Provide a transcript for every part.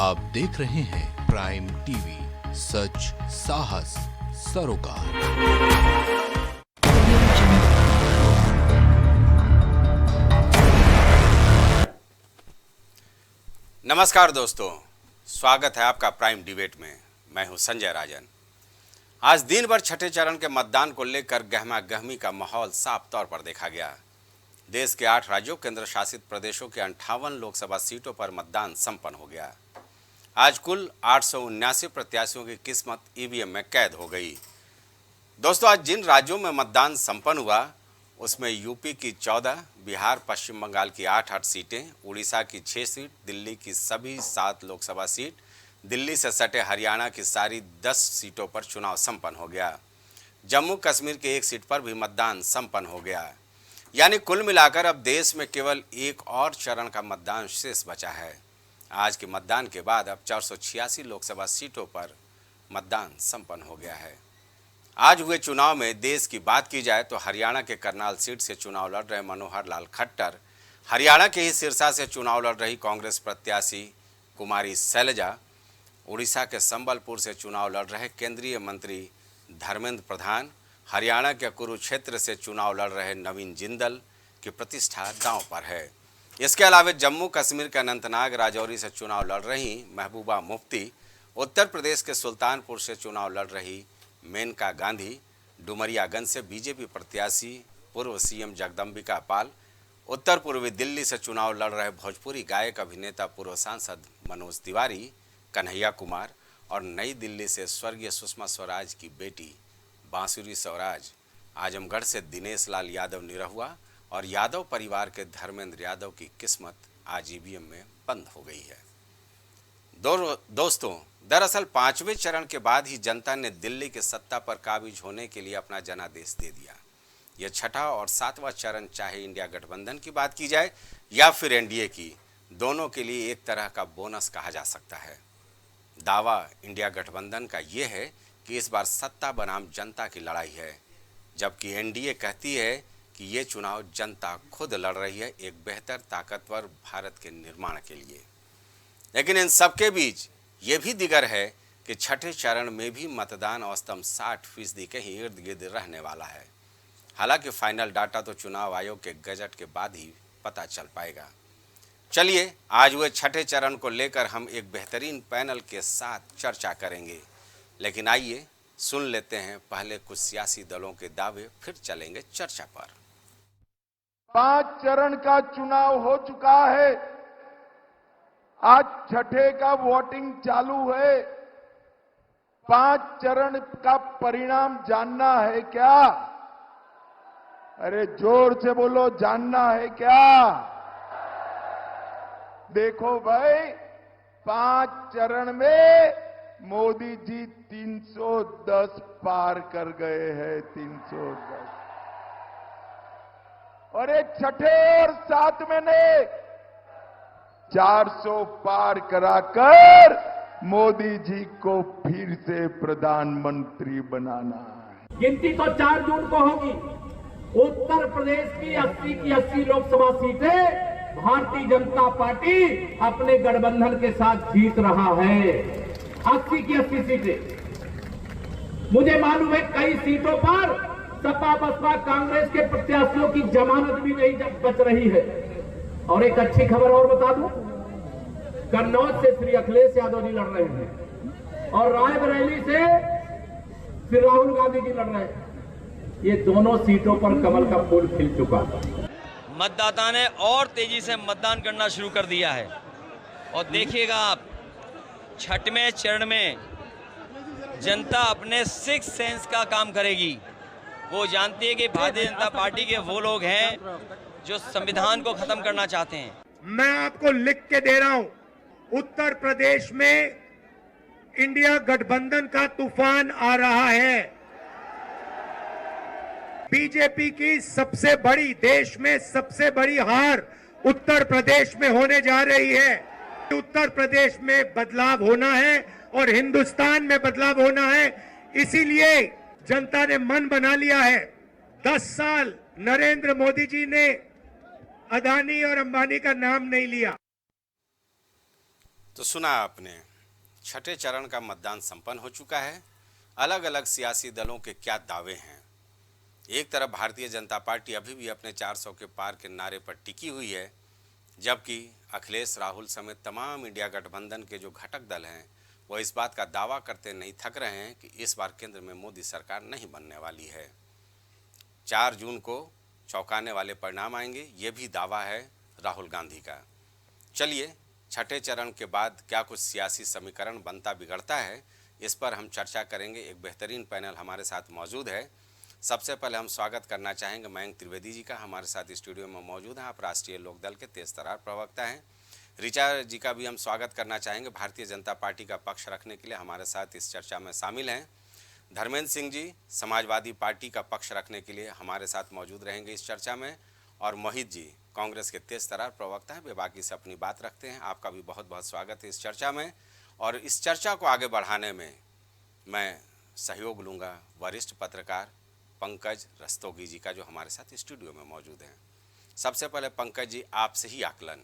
आप देख रहे हैं प्राइम टीवी, सच साहस सरोकार। नमस्कार दोस्तों, स्वागत है आपका प्राइम डिबेट में। मैं हूं संजय राजन। आज दिन भर छठे चरण के मतदान को लेकर गहमा गहमी का माहौल साफ तौर पर देखा गया। देश के 8 राज्यों केंद्र शासित प्रदेशों के 58 लोकसभा सीटों पर मतदान संपन्न हो गया। आज कुल 879 प्रत्याशियों की किस्मत ईवीएम में कैद हो गई। दोस्तों, आज जिन राज्यों में मतदान संपन्न हुआ उसमें यूपी की 14, बिहार पश्चिम बंगाल की 8 सीटें, उड़ीसा की 6 सीट, दिल्ली की सभी 7 लोकसभा सीट, दिल्ली से सटे हरियाणा की सारी 10 सीटों पर चुनाव संपन्न हो गया। जम्मू कश्मीर की 1 सीट पर भी मतदान संपन्न हो गया। यानी कुल मिलाकर अब देश में केवल एक और चरण का मतदान शेष बचा है। आज के मतदान के बाद अब 486 लोकसभा सीटों पर मतदान संपन्न हो गया है। आज हुए चुनाव में देश की बात की जाए तो हरियाणा के करनाल सीट से चुनाव लड़ रहे मनोहर लाल खट्टर, हरियाणा के ही सिरसा से चुनाव लड़ रही कांग्रेस प्रत्याशी कुमारी शैलजा, उड़ीसा के संबलपुर से चुनाव लड़ रहे केंद्रीय मंत्री धर्मेंद्र प्रधान, हरियाणा के कुरुक्षेत्र से चुनाव लड़ रहे नवीन जिंदल की प्रतिष्ठा दांव पर है। इसके अलावा जम्मू कश्मीर के अनंतनाग राजौरी से चुनाव लड़ रही महबूबा मुफ्ती, उत्तर प्रदेश के सुल्तानपुर से चुनाव लड़ रही मेनका गांधी, डुमरियागंज से बीजेपी प्रत्याशी पूर्व सीएम जगदम्बिका पाल, उत्तर पूर्वी दिल्ली से चुनाव लड़ रहे भोजपुरी गायक अभिनेता पूर्व सांसद मनोज तिवारी, कन्हैया कुमार और नई दिल्ली से स्वर्गीय सुषमा स्वराज की बेटी बांसुरी स्वराज, आजमगढ़ से दिनेश लाल यादव निरहुआ और यादव परिवार के धर्मेंद्र यादव की किस्मत आज ईवीएम में बंद हो गई है। दोस्तों, दरअसल 5वें चरण के बाद ही जनता ने दिल्ली के सत्ता पर काबिज होने के लिए अपना जनादेश दे दिया। यह छठा और 7वां चरण चाहे इंडिया गठबंधन की बात की जाए या फिर एनडीए की, दोनों के लिए एक तरह का बोनस कहा जा सकता है। दावा इंडिया गठबंधन का यह है कि इस बार सत्ता बनाम जनता की लड़ाई है, जबकि एनडीए कहती है कि ये चुनाव जनता खुद लड़ रही है एक बेहतर ताकतवर भारत के निर्माण के लिए। लेकिन इन सबके बीच ये भी दिगर है कि छठे चरण में भी मतदान औसतन 60% के ही इर्द गिर्द रहने वाला है। हालांकि फाइनल डाटा तो चुनाव आयोग के गजट के बाद ही पता चल पाएगा। चलिए, आज हुए छठे चरण को लेकर हम एक बेहतरीन पैनल के साथ चर्चा करेंगे। लेकिन आइए सुन लेते हैं पहले कुछ सियासी दलों के दावे, फिर चलेंगे चर्चा पर। 5 चरण का चुनाव हो चुका है, आज छठे का वोटिंग चालू है। 5 चरण का परिणाम जानना है क्या? अरे जोर से बोलो, जानना है क्या? देखो भाई, 5 चरण में मोदी जी 310 पार कर गए हैं, 310। और एक छठे और 7वें ने 400 पार कराकर मोदी जी को फिर से प्रधानमंत्री बनाना है। गिनती तो 4 जून को होगी। उत्तर प्रदेश की 80 की 80 लोकसभा सीटें भारतीय जनता पार्टी अपने गठबंधन के साथ जीत रहा है। 80 की 80 सीटें। मुझे मालूम है कई सीटों पर सपा बसपा कांग्रेस के प्रत्याशियों की जमानत भी नहीं बच रही है। और एक अच्छी खबर और बता दूं, कन्नौज से श्री अखिलेश यादव जी लड़ रहे हैं और रायबरेली से श्री राहुल गांधी जी लड़ रहे हैं। ये दोनों सीटों पर कमल का फूल खिल चुका है। मतदाता ने और तेजी से मतदान करना शुरू कर दिया है। और देखिएगा आप, छठवें चरण में जनता अपने सिक्स सेंस का काम करेगी। वो जानती है कि भारतीय जनता पार्टी के वो लोग हैं जो संविधान को खत्म करना चाहते हैं। मैं आपको लिख के दे रहा हूं, उत्तर प्रदेश में इंडिया गठबंधन का तूफान आ रहा है। बीजेपी की सबसे बड़ी, देश में सबसे बड़ी हार उत्तर प्रदेश में होने जा रही है। उत्तर प्रदेश में बदलाव होना है और हिंदुस्तान में बदलाव होना है। इसीलिए जनता ने मन बना लिया है। 10 साल नरेंद्र मोदी जी ने अदानी और अंबानी का नाम नहीं लिया। तो सुना आपने, छठे चरण का मतदान संपन्न हो चुका है। अलग अलग सियासी दलों के क्या दावे हैं। एक तरफ भारतीय जनता पार्टी अभी भी अपने 400 के पार के नारे पर टिकी हुई है, जबकि अखिलेश, राहुल समेत तमाम इंडिया गठबंधन के जो घटक दल हैं वो इस बात का दावा करते नहीं थक रहे हैं कि इस बार केंद्र में मोदी सरकार नहीं बनने वाली है। 4 जून को चौंकाने वाले परिणाम आएंगे, ये भी दावा है राहुल गांधी का। चलिए, छठे चरण के बाद क्या कुछ सियासी समीकरण बनता बिगड़ता है, इस पर हम चर्चा करेंगे। एक बेहतरीन पैनल हमारे साथ मौजूद है। सबसे पहले हम स्वागत करना चाहेंगे मयंक त्रिवेदी जी का, हमारे साथ स्टूडियो में मौजूद हैं। आप राष्ट्रीय लोकदल के तेज तर्रार प्रवक्ता हैं। ऋचा जी का भी हम स्वागत करना चाहेंगे, भारतीय जनता पार्टी का पक्ष रखने के लिए हमारे साथ इस चर्चा में शामिल हैं। धर्मेंद्र सिंह जी समाजवादी पार्टी का पक्ष रखने के लिए हमारे साथ मौजूद रहेंगे इस चर्चा में। और मोहित जी कांग्रेस के तेज तर्रार प्रवक्ता हैं, वे बाकी से अपनी बात रखते हैं। आपका भी बहुत बहुत स्वागत है इस चर्चा में। और इस चर्चा को आगे बढ़ाने में मैं सहयोग लूँगा वरिष्ठ पत्रकार पंकज रस्तोगी जी का, जो हमारे साथ स्टूडियो में मौजूद हैं। सबसे पहले पंकज जी, आपसे ही आकलन,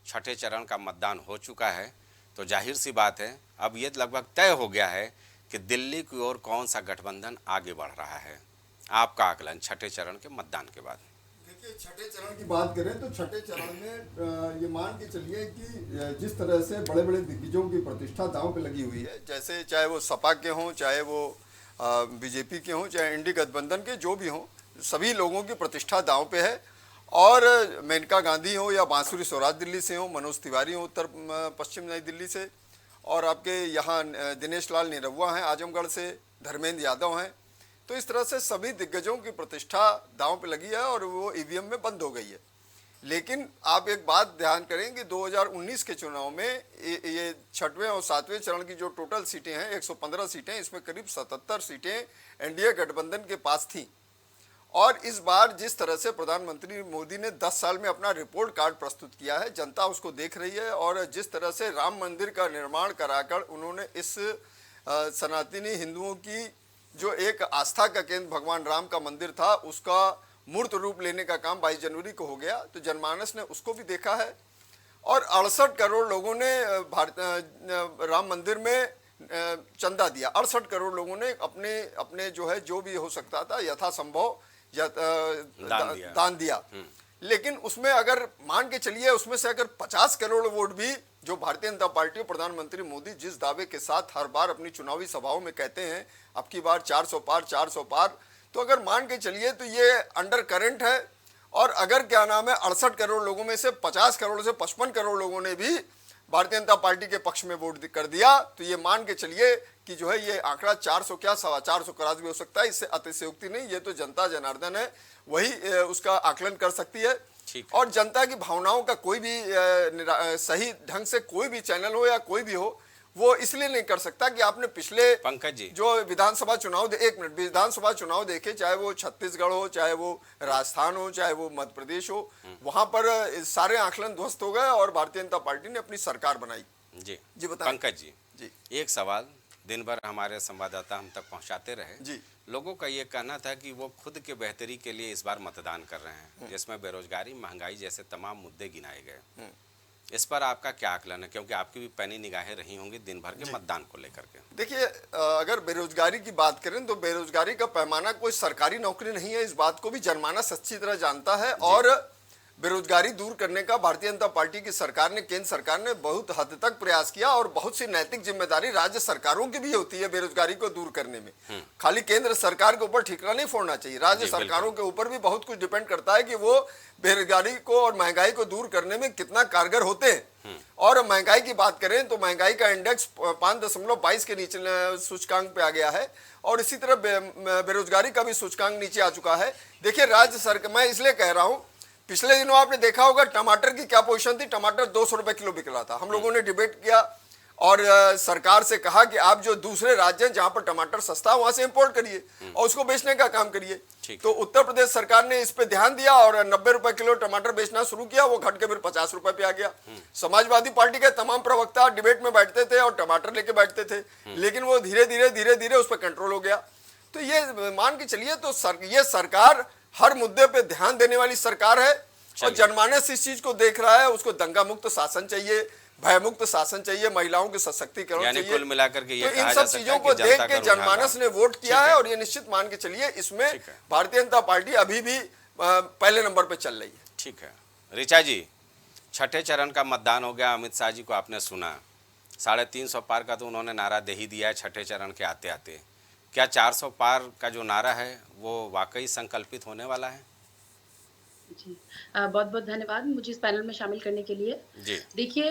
छठे चरण का मतदान हो चुका है तो जाहिर सी बात है अब ये लगभग तय हो गया है कि दिल्ली की ओर कौन सा गठबंधन आगे बढ़ रहा है। आपका आकलन छठे चरण के मतदान के बाद। देखिए, छठे चरण की बात करें तो छठे चरण में ये मान के चलिए कि जिस तरह से बड़े बड़े दिग्गजों की प्रतिष्ठा दांव पे लगी हुई है, जैसे चाहे वो सपा के हों, चाहे वो बीजेपी के हों, चाहे इंडी गठबंधन के जो भी हों, सभी लोगों की प्रतिष्ठा दांव पे है। और मेनका गांधी हो या बांसुरी स्वराज दिल्ली से हो, मनोज तिवारी हो उत्तर पश्चिम नई दिल्ली से, और आपके यहाँ दिनेश लाल निरहुआ हैं आजमगढ़ से, धर्मेंद्र यादव हैं। तो इस तरह से सभी दिग्गजों की प्रतिष्ठा दांव पे लगी है और वो ईवीएम में बंद हो गई है। लेकिन आप एक बात ध्यान करें कि 2019 के चुनाव में ये छठवें और सातवें चरण की जो टोटल सीटें हैं 115 सीटें, इसमें करीब 77 सीटें एनडीए गठबंधन के पास थीं। और इस बार जिस तरह से प्रधानमंत्री मोदी ने 10 साल में अपना रिपोर्ट कार्ड प्रस्तुत किया है, जनता उसको देख रही है। और जिस तरह से राम मंदिर का निर्माण कराकर उन्होंने इस सनातनी हिंदुओं की जो एक आस्था का केंद्र भगवान राम का मंदिर था, उसका मूर्त रूप लेने का काम 22 जनवरी को हो गया, तो जनमानस ने उसको भी देखा है। और 68 करोड़ लोगों ने राम मंदिर में चंदा दिया। 68 करोड़ लोगों ने अपने अपने जो है जो भी हो सकता था यथासंभव दान दिया। लेकिन उसमें अगर मान के चलिए उसमें से अगर 50 करोड़ वोट भी जो भारतीय जनता पार्टी और प्रधानमंत्री मोदी जिस दावे के साथ हर बार अपनी चुनावी सभाओं में कहते हैं अब की बार 400 पार 400 पार, तो अगर मान के चलिए तो ये अंडर करंट है। और अगर क्या नाम है 68 करोड़ लोगों में से 50 करोड़ से 55 करोड़ लोगों ने भी भारतीय जनता पार्टी के पक्ष में वोट कर दिया, तो ये मान के चलिए कि जो है ये आंकड़ा 400 क्या 425 क्रॉस भी हो सकता है। इससे अतिशयोक्ति नहीं, ये तो जनता जनार्दन है, वही उसका आकलन कर सकती है। और जनता की भावनाओं का कोई भी सही ढंग से कोई भी चैनल हो या कोई भी हो, वो इसलिए नहीं कर सकता कि आपने पिछले पंकज जी जो विधानसभा चुनाव विधानसभा चुनाव देखे, चाहे वो छत्तीसगढ़ हो, चाहे वो राजस्थान हो, चाहे वो मध्य प्रदेश हो, वहां पर सारे आकलन ध्वस्त हो गए और भारतीय जनता पार्टी ने अपनी सरकार बनाई। जी बताएं पंकज जी, एक सवाल दिन भर हमारे संवाददाता हम तक पहुंचाते रहे जी। लोगों का ये कहना था कि वो खुद के बेहतरी के लिए इस बार मतदान कर रहे हैं, जिसमें बेरोजगारी, महंगाई जैसे तमाम मुद्दे गिनाए गए। इस पर आपका क्या आकलन है, क्योंकि आपकी भी पैनी निगाहें रही होंगी दिन भर के मतदान को लेकर के। देखिए, अगर बेरोजगारी की बात करें तो बेरोजगारी का पैमाना कोई सरकारी नौकरी नहीं है, इस बात को भी जनमानस अच्छी तरह जानता है। और बेरोजगारी दूर करने का भारतीय जनता पार्टी की सरकार ने, केंद्र सरकार ने बहुत हद तक प्रयास किया और बहुत सी नैतिक जिम्मेदारी राज्य सरकारों की भी होती है बेरोजगारी को दूर करने में। खाली केंद्र सरकार के ऊपर ठिकरा नहीं फोड़ना चाहिए, राज्य सरकारों के ऊपर भी बहुत कुछ डिपेंड करता है कि वो बेरोजगारी को और महंगाई को दूर करने में कितना कारगर होते हैं। और महंगाई की बात करें तो महंगाई का इंडेक्स 5.22 के नीचे सूचकांक पे आ गया है और इसी तरह बेरोजगारी का भी सूचकांक नीचे आ चुका है। देखिए, राज्य सरकार, मैं इसलिए कह रहा हूं, पिछले दिनों आपने देखा होगा टमाटर की क्या पोजीशन थी, टमाटर 200 रुपए किलो बिक रहा था। हम लोगों ने डिबेट किया और सरकार से कहा कि आप जो दूसरे राज्य हैं जहां पर टमाटर सस्ता है वहां से इंपोर्ट करिए और उसको बेचने का काम करिए। तो उत्तर प्रदेश सरकार ने इस पे ध्यान दिया और 90 रुपए किलो टमाटर बेचना शुरू किया, वो घट के फिर 50 रुपए पे आ गया। समाजवादी पार्टी के तमाम प्रवक्ता डिबेट में बैठते थे और टमाटर लेके बैठते थे, लेकिन वो धीरे धीरे उस पर कंट्रोल हो गया। तो ये मान के चलिए तो ये सरकार हर मुद्दे पे ध्यान देने वाली सरकार है और जनमानस इस चीज को देख रहा है। उसको दंगा मुक्त शासन चाहिए, भयमुक्त शासन चाहिए, महिलाओं के सशक्तिकरण यानी चाहिए। कुल मिलाकर के ये तो कहा इन जा सब सकता चीजों है को कि देख जनता के का रुझान जनमानस रहा। ने वोट किया ठीक है है। और ये निश्चित मान के चलिए इसमें ठीक है। भारतीय जनता पार्टी अभी भी पहले नंबर पे चल रही है। ठीक है। ऋचा जी, छठे चरण का मतदान हो गया, अमित शाह जी को आपने सुना, 350 पार का तो उन्होंने नारा दे ही दिया है छठे चरण के आते आते। क्या 400 पार का जो नारा है वो वाकई संकल्पित होने वाला है? जी बहुत बहुत धन्यवाद मुझे इस पैनल में शामिल करने के लिए। जी। देखिए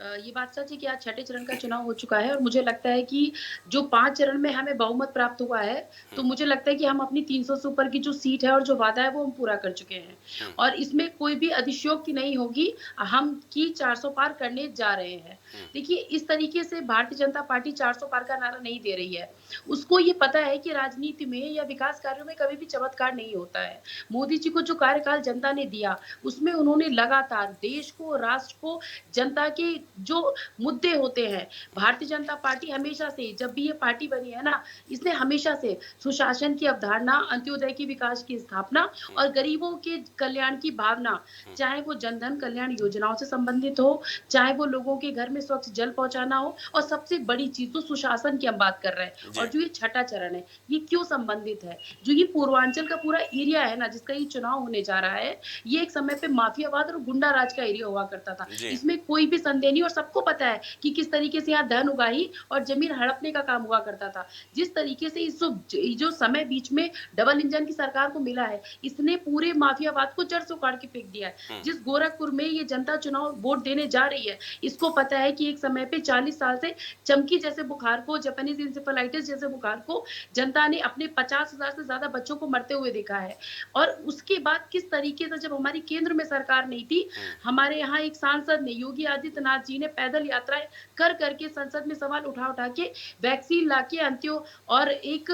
ये बात सच है कि आज छठे चरण का चुनाव हो चुका है और मुझे लगता है कि जो 5 चरण में हमें बहुमत प्राप्त हुआ है, तो मुझे लगता है कि हम अपनी 300 से ऊपर की जो सीट है और जो वादा है वो हम पूरा कर चुके हैं और इसमें कोई भी अधिशयोक्ति नहीं होगी, हम की 400 पार करने जा रहे हैं। देखिए इस तरीके से भारतीय जनता पार्टी 400 पार का नारा नहीं दे रही है, उसको ये पता है कि राजनीति में या विकास कार्यों में कभी भी चमत्कार नहीं होता है। मोदी जी को जो कार्यकाल जनता ने दिया उसमें उन्होंने लगातार देश को, राष्ट्र को, जनता के जो मुद्दे होते हैं, भारतीय जनता पार्टी हमेशा से, जब भी ये पार्टी बनी है ना, इसने हमेशा से सुशासन की अवधारणा, अंत्योदय की विकास की स्थापना और गरीबों के कल्याण की भावना, चाहे वो जनधन कल्याण योजनाओं से संबंधित हो, चाहे वो लोगों के घर में स्वच्छ जल पहुंचाना हो, और सबसे बड़ी चीज तो सुशासन की हम बात कर रहे हैं। और जो ये छठा चरण है ये क्यों संबंधित है, जो ये पूर्वांचल का पूरा एरिया है ना जिसका ये चुनाव होने जा रहा है, ये एक समय पे माफियावाद और गुंडा राज का एरिया हुआ करता था, इसमें कोई भी संदेह नहीं। और सबको पता है कि किस तरीके से यहाँ धन उगाही और जमीन हड़पने का काम हुआ करता था। जिस तरीके से इस जो समय बीच में डबल इंजन की सरकार को मिला है, इसने पूरे माफियावाद को जड़ से उखाड़ के फेंक दिया है। जिस गोरखपुर में ये जनता चुनाव वोट देने जा रही है, इसको पता है कि एक समय पे 40 साल से चमकी जैसे बुखार को, जापानीज इंसेफेलाइटिस जैसे बुखार को जनता ने अपने 50,000 से ज्यादा बच्चों को मरते हुए देखा है। और उसके बाद किस तरीके से जब हमारी केंद्र में सरकार नहीं थी, हमारे यहाँ एक सांसद ने, योगी आदित्यनाथ जी ने पैदल यात्राएं कर करके संसद में सवाल उठा के वैक्सीन लाके अंत्यो और एक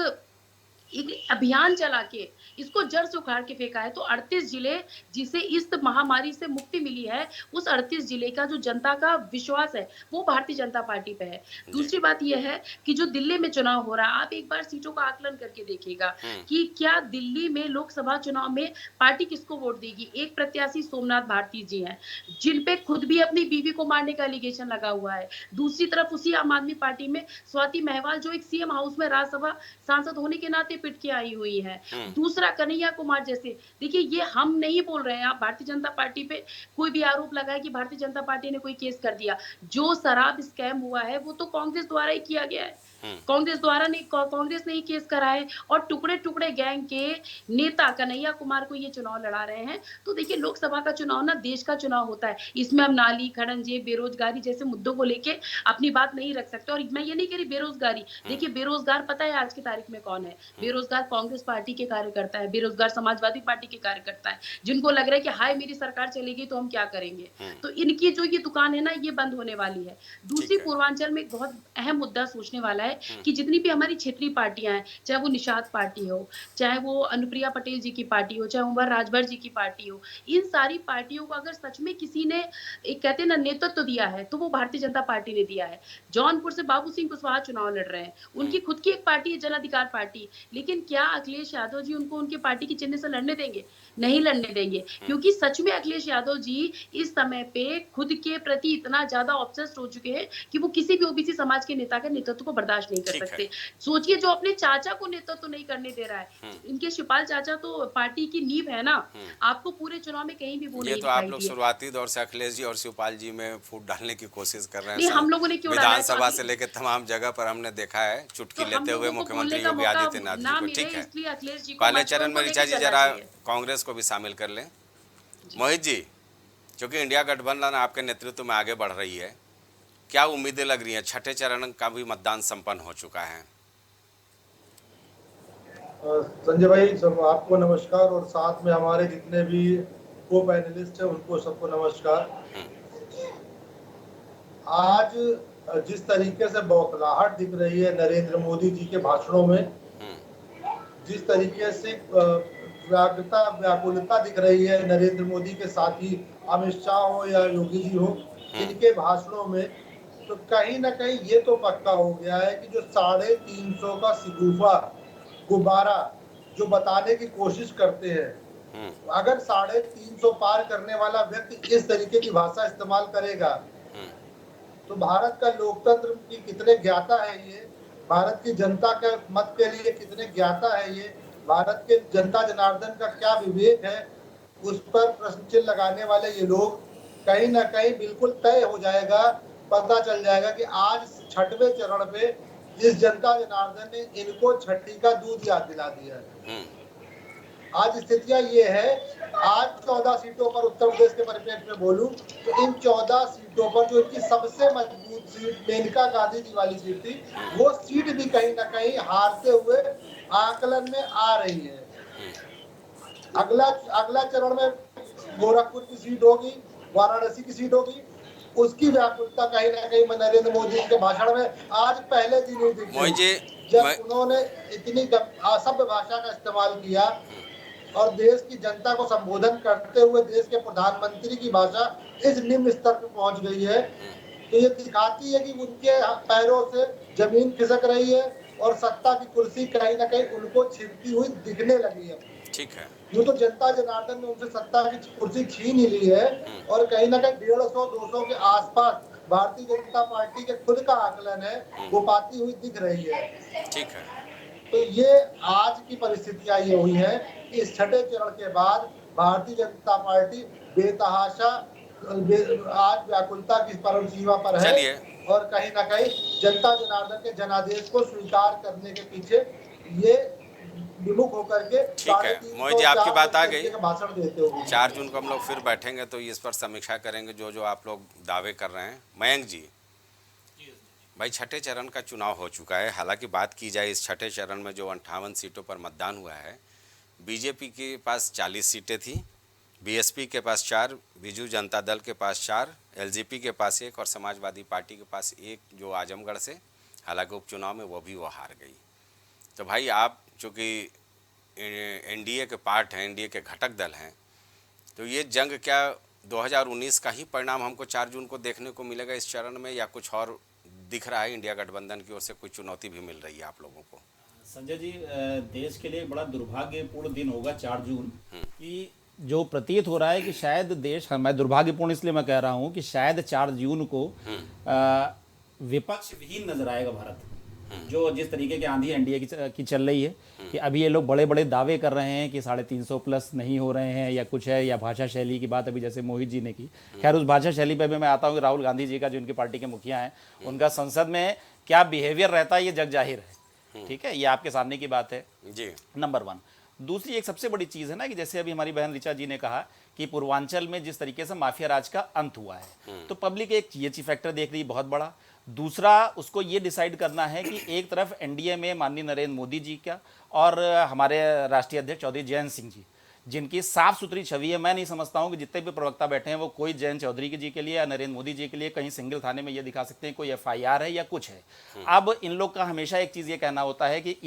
अभियान चला के इसको जड़ से उखाड़ के फेंका है। तो 38 जिले जिसे इस महामारी से मुक्ति मिली है, उस 38 जिले का जो जनता का विश्वास है वो भारतीय जनता पार्टी पे है। दूसरी बात यह है कि जो दिल्ली में चुनाव हो रहा है, आप एक बार सीटों का आकलन करके देखिएगा कि क्या दिल्ली में लोकसभा चुनाव में पार्टी किसको वोट देगी। एक प्रत्याशी सोमनाथ भारती जी हैं, जिन पे खुद भी अपनी बीवी को मारने का एलिगेशन लगा हुआ है। दूसरी तरफ उसी आम आदमी पार्टी में स्वाति महवाल, जो एक सीएम हाउस में राज्यसभा सांसद होने के नाते पिट के आई हुई है। दूसरा कन्हैया कुमार जैसे, देखिए ये हम नहीं बोल रहे हैं, आप भारतीय जनता पार्टी पे कोई भी आरोप लगाए कि भारतीय जनता पार्टी ने कोई केस कर दिया, जो शराब स्कैम हुआ है वो तो कांग्रेस द्वारा ही किया गया है। कांग्रेस ने ही केस कराए और टुकड़े टुकड़े गैंग के नेता कन्हैया कुमार को ये चुनाव लड़ा रहे हैं। तो देखिए लोकसभा का चुनाव ना देश का चुनाव होता है, इसमें हम नाली, खड़ंजे, बेरोजगारी जैसे मुद्दों को लेके अपनी बात नहीं रख सकते। और मैं ये नहीं कह रही बेरोजगारी, देखिए बेरोजगार पता है आज की तारीख में कौन है, बेरोजगार कांग्रेस पार्टी के कार्यकर्ता है, बेरोजगार समाजवादी पार्टी के कार्यकर्ता है, जिनको लग रहा है कि हाय मेरी सरकार चलेगी तो हम क्या करेंगे। तो इनकी जो ये दुकान है ना, ये बंद होने वाली है। दूसरी पूर्वांचल में एक बहुत अहम मुद्दा सोचने वाला है कि जितनी भी हमारी क्षेत्रीय पार्टियां हैं, चाहे वो निषाद पार्टी हो, चाहे वो अनुप्रिया पटेल जी की पार्टी हो, चाहे उमर राजभर जी की पार्टी हो, इन सारी पार्टियों को अगर सच में किसी ने एक कहते हैं ना नेतृत्व दिया है तो वो भारतीय जनता पार्टी ने दिया है। जौनपुर से बाबू सिंह कुशवाहा चुनाव लड़ रहे हैं, उनकी खुद की एक पार्टी है जन अधिकार पार्टी, लेकिन क्या अखिलेश यादव जी उनको उनके पार्टी की चिन्ह से लड़ने देंगे? नहीं लड़ने देंगे, क्योंकि सच में अखिलेश यादव जी इस समय पे खुद के प्रति इतना ज्यादा ऑब्सेस्ड हो चुके हैं कि वो किसी भी ओबीसी समाज के नेता के नेतृत्व को बर्दाश्त नहीं कर सकते। सोचिए जो अपने चाचा को नेतृत्व नहीं करने दे रहा है, इनके शिवपाल चाचा तो पार्टी की नींव है ना, आपको पूरे चुनाव में कहीं भी वो नहीं तो आप लोग शुरुआती दौर से अखिलेश जी और शिवपाल जी में फूट डालने की कोशिश कर रहे हैं। हम लोगों ने क्यों विधानसभा से लेकर तमाम जगह पर हमने देखा है, चुटकी लेते हुए मुख्यमंत्री योगी आदित्यनाथ जी को। ठीक है, पहले चरण में ऋचा जी जरा कांग्रेस को भी शामिल कर लें। मोहित जी, क्योंकि इंडिया गठबंधन आपके नेतृत्व में आगे बढ़ रही है, क्या उम्मीदें लग रही हैं? छठे चरण का भी मतदान संपन्न हो चुका है। संजय भाई, सब आपको नमस्कार और साथ में हमारे जितने भी को पैनलिस्ट हैं उनको सबको नमस्कार। आज जिस तरीके से बौखलाहट दिख रही है नरेंद्र मोदी जी के भाषणों में, जिस तरीके से व्याकुलता दिख रही है नरेंद्र मोदी के साथी अमित शाह हो या योगी जी हो, इनके भाषणों में, तो कहीं ना कहीं ये तो पक्का हो गया है कि जो 350 का शिगुफा गुब्बारा जो बताने की कोशिश करते हैं, अगर 350 पार करने वाला व्यक्ति इस तरीके की भाषा इस्तेमाल करेगा तो भारत का लोकतंत्र की कितने ज्ञाता है ये, भारत की जनता के मत के लिए कितने ज्ञाता है ये, भारत के जनता जनार्दन का क्या विवेक है, उस पर प्रश्न चिन्ह लगाने वाले ये लोग कहीं ना कहीं बिल्कुल तय हो जाएगा, पता चल जाएगा कि आज 6वें चरण पे जिस जनता जनार्दन ने इनको छठी का दूध याद दिला दिया है। आज स्थितियां ये है, आज 14 सीटों पर उत्तर प्रदेश के परिप्रेक्ष्य में बोलूं तो इन 14 सीटों पर जो इनकी सबसे मजबूत सीट मेनका गांधी जी वाली सीट थी, वो सीट भी कहीं ना कहीं हारते हुए आकलन में आ रही है। अगला चरण में गोरखपुर की सीट होगी, वाराणसी की सीट होगी, उसकी व्याकुलता कहीं ना कहीं नरेंद्र मोदी के भाषण में आज पहले दिन ही दिखी, जब उन्होंने इतनी असभ्य भाषा का इस्तेमाल किया और देश की जनता को संबोधन करते हुए देश के प्रधानमंत्री की भाषा इस निम्न स्तर पर पहुंच गई है, तो ये दिखाती है कि उनके पैरों से जमीन खिसक रही है और सत्ता की कुर्सी कहीं ना कहीं उनको छिपती हुई दिखने लगी है। ठीक है, यूं तो जनता जनार्दन ने उनसे सत्ता की कुर्सी छीन ही ली है और कहीं ना कहीं 150-200 के आसपास भारतीय जनता पार्टी के खुद का आकलन है, वो पाती हुई दिख रही है। ठीक है, तो ये आज की परिस्थितियां ये हुई है कि इस 6ठे चरण के बाद भारतीय जनता पार्टी बेतहाशा आज व्याकुलता की परम सीमा पर है और कहीं ना कहीं जनता जनार्दन के जनादेश को स्वीकार करने के पीछे ये विमुख होकर के। ठीक है मोहित जी, आपकी बात आ गई। भाषण देते हुए 4 जून को हम लोग फिर बैठेंगे तो इस पर समीक्षा करेंगे जो जो आप लोग दावे कर रहे हैं। मयंक जी, भाई 6ठे चरण का चुनाव हो चुका है, हालांकि बात की जाए इस 6ठे चरण में जो 58 सीटों पर मतदान हुआ है, बीजेपी के पास 40 सीटें थी, बीएसपी के पास 4, बीजू जनता दल के पास 4, एलजेपी के पास 1 और समाजवादी पार्टी के पास 1 जो आजमगढ़ से, हालांकि उपचुनाव में वो भी हार गई। तो भाई आप चूँकि एनडीए के पार्ट हैं, एनडीए के घटक दल हैं, तो ये जंग क्या 2019 का ही परिणाम हमको 4 जून को देखने को मिलेगा इस चरण में, या कुछ और दिख रहा है इंडिया गठबंधन की ओर से कोई चुनौती भी मिल रही है आप लोगों को? संजय जी, देश के लिए बड़ा दुर्भाग्यपूर्ण दिन होगा 4 जून कि जो प्रतीत हो रहा है कि शायद देश, मैं दुर्भाग्यपूर्ण इसलिए मैं कह रहा हूं कि शायद 4 जून को विपक्ष विहीन नजर आएगा भारत। जो जिस तरीके की आंधी एनडीए की चल रही है कि अभी ये लोग बड़े बड़े दावे कर रहे हैं कि 350 प्लस नहीं हो रहे हैं या कुछ है, या भाषा शैली की बात अभी जैसे मोहित जी ने की। खैर उस भाषा शैली पे भी मैं आता हूँ कि राहुल गांधी जी का जो उनकी पार्टी के मुखिया हैं, उनका संसद में क्या बिहेवियर रहता है ये जग जाहिर है। ठीक है, ये आपके सामने की बात है जी, नंबर 1। दूसरी एक सबसे बड़ी चीज़ है ना कि जैसे अभी हमारी बहन ऋचा जी ने कहा कि पूर्वांचल में जिस तरीके से माफिया राज का अंत हुआ है, तो पब्लिक एक ये फैक्टर देख रही है बहुत बड़ा। दूसरा, उसको ये डिसाइड करना है कि एक तरफ एनडीए में माननीय नरेंद्र मोदी जी का और हमारे राष्ट्रीय अध्यक्ष चौधरी जयंत सिंह जी, जिनकी साफ सुथरी छवि है। मैं नहीं समझता हूं कि जितने भी प्रवक्ता बैठे हैं वो कोई जयंत चौधरी जी के लिए या नरेंद्र मोदी जी के लिए कहीं सिंगल थाने में ये दिखा सकते हैं कोई एफआईआर है या कुछ है। अब इन लोग का हमेशा एक चीज़ ये कहना होता है कि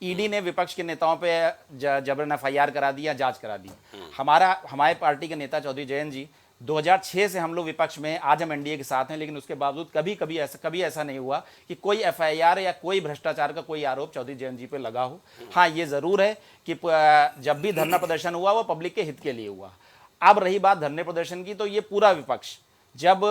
ईडी ने विपक्ष के नेताओं पे जबरन एफआईआर करा दी या जांच करा दी। हमारे पार्टी के नेता चौधरी जयंत जी 2006 से हम लोग विपक्ष में, आज हम एनडीए के साथ हैं, लेकिन उसके बावजूद कभी ऐसा नहीं हुआ कि कोई एफआईआर या कोई भ्रष्टाचार का कोई आरोप चौधरी जयंत जी पे लगा हो। हाँ, ये जरूर है कि जब भी धरना प्रदर्शन हुआ वो पब्लिक के हित के लिए हुआ। अब रही बात धरने प्रदर्शन की, तो ये पूरा विपक्ष जब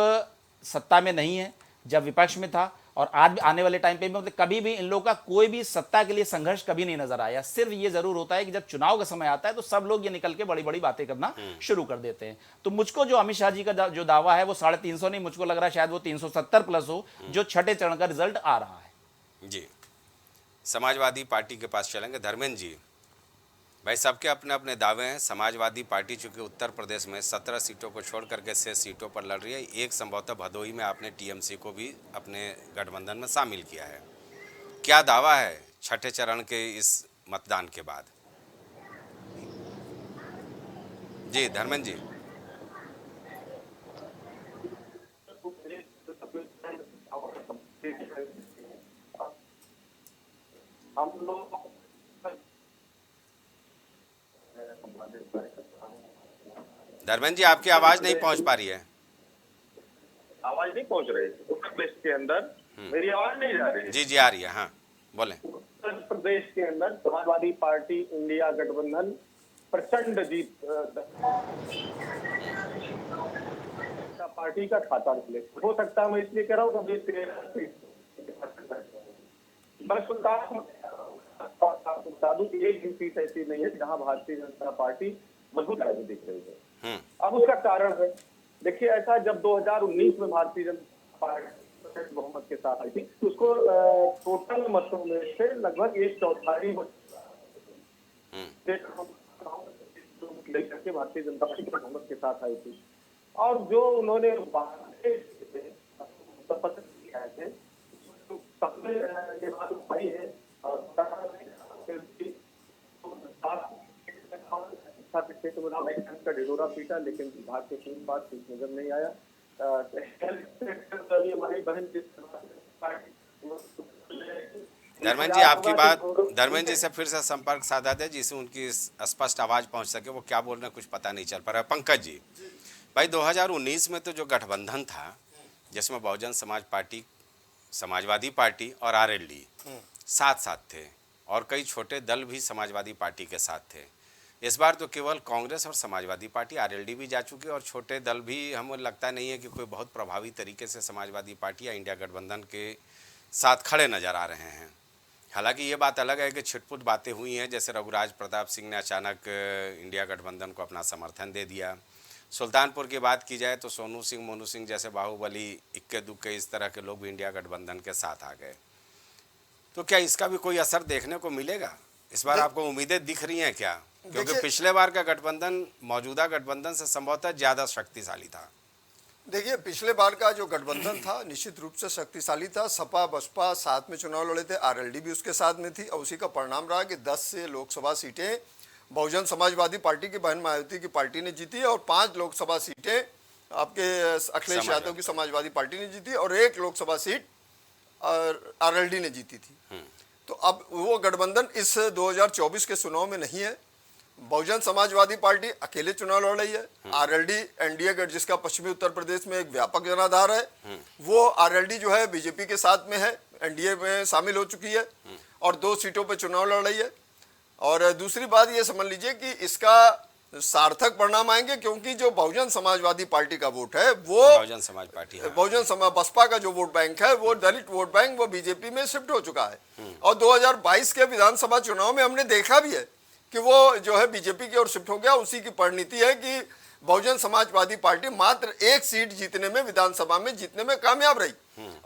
सत्ता में नहीं है, जब विपक्ष में था और आज आने वाले टाइम पे भी, मतलब कभी भी इन लोगों का कोई भी सत्ता के लिए संघर्ष कभी नहीं नजर आया। सिर्फ ये जरूर होता है कि जब चुनाव का समय आता है तो सब लोग ये निकल के बड़ी बड़ी बातें करना शुरू कर देते हैं। तो मुझको जो अमित शाह जी का जो दावा है वो 350 नहीं, मुझको लग रहा है शायद वो 370 प्लस हो, जो 6ठे चरण का रिजल्ट आ रहा है। जी, समाजवादी पार्टी के पास चलेंगे। धर्मेंद्र जी, भाई सबके अपने अपने दावे हैं। समाजवादी पार्टी चूंकि उत्तर प्रदेश में 17 सीटों को छोड़ करके 6 सीटों पर लड़ रही है, एक संभवतः भदोही में आपने टीएमसी को भी अपने गठबंधन में शामिल किया है। क्या दावा है 6ठे चरण के इस मतदान के बाद? जी धर्मेंद्र जी। हम लोग धर्मेंद्र जी, आपकी आवाज नहीं पहुंच पा रही है। आवाज नहीं पहुंच रही उत्तर प्रदेश के अंदर? मेरी आवाज नहीं जा रही? जी जी आ रही है, हाँ बोलें। उत्तर प्रदेश के अंदर समाजवादी पार्टी इंडिया गठबंधन प्रचंड जीत पार्टी का खाता निकले। हो सकता है, मैं इसलिए कह रहा हूँ मैं बता दूं कि एक भी सीट ऐसी नहीं है जहां भारतीय जनता पार्टी मजबूत आगे दिख रही है। अब उसका कारण है, देखिए, ऐसा जब 2019 में भारतीय जनता पार्टी बहुमत के साथ आई थी तो उसको टोटल मतों में से लगभग 1/4 लेकर के भारतीय जनता पार्टी बहुमत के साथ आई थी। और जो उन्होंने का ढिढोरा पीटा, लेकिन भारत के कोई बात कुछ नजर नहीं आया। हमारी बहन धर्मेंद्र जी से फिर से संपर्क साधा दे जिससे उनकी स्पष्ट आवाज पहुंच सके। वो क्या बोल रहे हैं कुछ पता नहीं चल पा रहा है। पंकज जी, भाई 2019 में तो जो गठबंधन था जिसमें बहुजन समाज पार्टी, समाजवादी पार्टी और आरएलडी साथ साथ थे और कई छोटे दल भी समाजवादी पार्टी के साथ थे। इस बार तो केवल कांग्रेस और समाजवादी पार्टी, आरएलडी भी जा चुके और छोटे दल भी, हमें लगता नहीं है कि कोई बहुत प्रभावी तरीके से समाजवादी पार्टी या इंडिया गठबंधन के साथ खड़े नजर आ रहे हैं। हालांकि ये बात अलग है कि छिटपुट बातें हुई हैं, जैसे रघुराज प्रताप सिंह ने अचानक इंडिया गठबंधन को अपना समर्थन दे दिया। सुल्तानपुर की बात की जाए तो सोनू सिंह, मोनू सिंह जैसे बाहुबली, इक्के दुक्के इस तरह के लोग भी इंडिया गठबंधन के साथ आ गए। तो क्या इसका भी कोई असर देखने को मिलेगा इस बार? आपको उम्मीदें दिख रही हैं क्या? क्योंकि पिछले बार का गठबंधन मौजूदा गठबंधन से संभवतः ज़्यादा शक्तिशाली था। देखिए, पिछले बार का जो गठबंधन था निश्चित रूप से शक्तिशाली था। सपा बसपा साथ में चुनाव लड़े थे, आरएलडी भी उसके साथ में थी और उसी का परिणाम रहा कि 10 से लोकसभा सीटें बहुजन समाजवादी पार्टी की बहन मायावती की पार्टी ने जीती और 5 लोकसभा सीटें आपके अखिलेश यादव की समाजवादी पार्टी ने जीती और 1 लोकसभा सीट आरएलडी ने जीती थी। तो अब वो गठबंधन इस 2024 के चुनाव में नहीं है। बहुजन समाजवादी पार्टी अकेले चुनाव लड़ रही है। आरएलडी एनडीए गठ जिसका पश्चिमी उत्तर प्रदेश में एक व्यापक जनाधार है, वो आरएलडी जो है बीजेपी के साथ में है, एनडीए में शामिल हो चुकी है और 2 सीटों पर चुनाव लड़ रही है। और दूसरी बात ये समझ लीजिए कि इसका सार्थक परिणाम आएंगे क्योंकि जो बहुजन समाजवादी पार्टी का वोट है वो बहुजन समाज पार्टी, बहुजन समाज बसपा का जो वोट बैंक है वो दलित वोट बैंक वो बीजेपी में शिफ्ट हो चुका है। और 2022 के विधानसभा चुनाव में हमने देखा भी है कि वो जो है बीजेपी की ओर शिफ्ट हो गया। उसी की परिणति है कि बहुजन समाजवादी पार्टी मात्र 1 सीट जीतने में, विधानसभा में जीतने में कामयाब रही।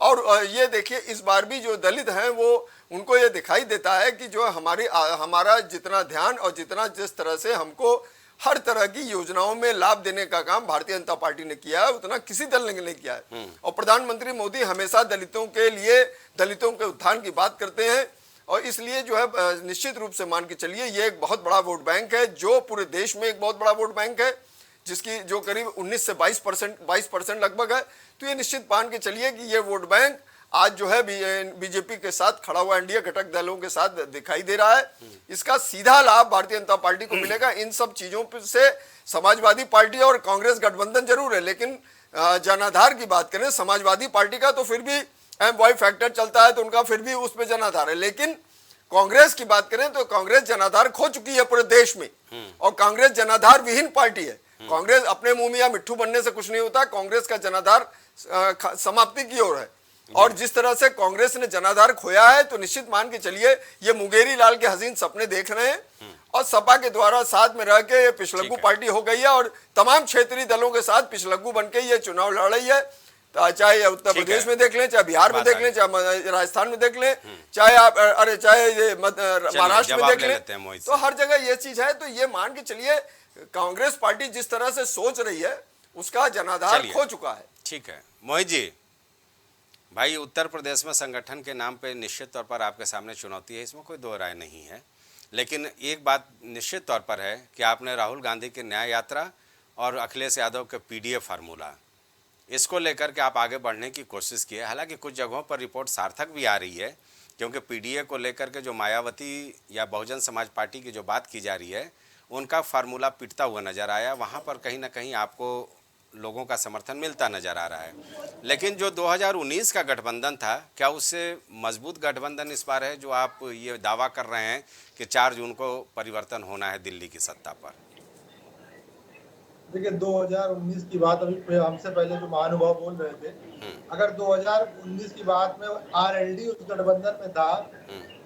और ये देखिए, इस बार भी जो दलित हैं वो उनको ये दिखाई देता है कि जो हमारा जितना ध्यान और जितना जिस तरह से हमको हर तरह की योजनाओं में लाभ देने का काम भारतीय जनता पार्टी ने किया है उतना किसी दल ने नहीं किया है। और प्रधानमंत्री मोदी हमेशा दलितों के लिए, दलितों के उत्थान की बात करते हैं और इसलिए जो है निश्चित रूप से मान के चलिए ये एक बहुत बड़ा वोट बैंक है जो पूरे देश में एक बहुत बड़ा वोट बैंक है जिसकी जो करीब 19 से 22% लगभग है। तो ये निश्चित मान के चलिए कि ये वोट बैंक आज जो है बीजेपी के साथ खड़ा हुआ एनडीए घटक दलों के साथ दिखाई दे रहा है। इसका सीधा लाभ भारतीय जनता पार्टी को मिलेगा। इन सब चीजों से समाजवादी पार्टी और कांग्रेस गठबंधन जरूर है, लेकिन जनाधार की बात करें समाजवादी पार्टी का तो फिर भी M-Y फैक्टर चलता है तो उनका फिर भी उस पर जनाधार है। लेकिन कांग्रेस की बात करें तो कांग्रेस जनाधार खो चुकी है पूरे देश में और कांग्रेस जनाधार विहीन पार्टी है। कांग्रेस अपने मुंह में या मिट्ठू बनने से कुछ नहीं होता। कांग्रेस का जनाधार समाप्ति की ओर है और जिस तरह से कांग्रेस ने जनाधार खोया है तो निश्चित मान के चलिए ये मुंगेरी लाल के हसीन सपने देख रहे हैं और सपा के द्वारा साथ में रह के ये पिछलग्गू पार्टी हो गई है और तमाम क्षेत्रीय दलों के साथ पिछलग्गू बन के ये चुनाव लड़ रही है। चाहे उत्तर प्रदेश में देख लें, चाहे बिहार में देख लें, चाहे राजस्थान में देख लें, चाहे आप चाहे महाराष्ट्र में देख लें, तो हर जगह ये चीज है। तो ये मान के चलिए कांग्रेस पार्टी जिस तरह से सोच रही है उसका जनाधार खो चुका है। ठीक है मोहित जी, भाई उत्तर प्रदेश में संगठन के नाम पे निश्चित तौर पर आपके सामने चुनौती है, इसमें कोई दो राय नहीं है। लेकिन एक बात निश्चित तौर पर है कि आपने राहुल गांधी की न्याय यात्रा और अखिलेश यादव के पीडीए फार्मूला इसको लेकर के आप आगे बढ़ने की कोशिश की है। हालांकि कुछ जगहों पर रिपोर्ट सार्थक भी आ रही है क्योंकि पीडीए को लेकर के जो मायावती या बहुजन समाज पार्टी की जो बात की जा रही है उनका फार्मूला पिटता हुआ नजर आया। वहाँ पर कहीं ना कहीं आपको लोगों का समर्थन मिलता नजर आ रहा है। लेकिन जो 2019 का गठबंधन था, क्या उससे मजबूत गठबंधन इस बार है, जो आप ये दावा कर रहे हैं कि 4 जून को परिवर्तन होना है दिल्ली की सत्ता पर? देखिए 2019 की बात अभी हमसे पहले जो महानुभाव बोल रहे थे, अगर 2019 की बात में आरएलडी उस गठबंधन में था,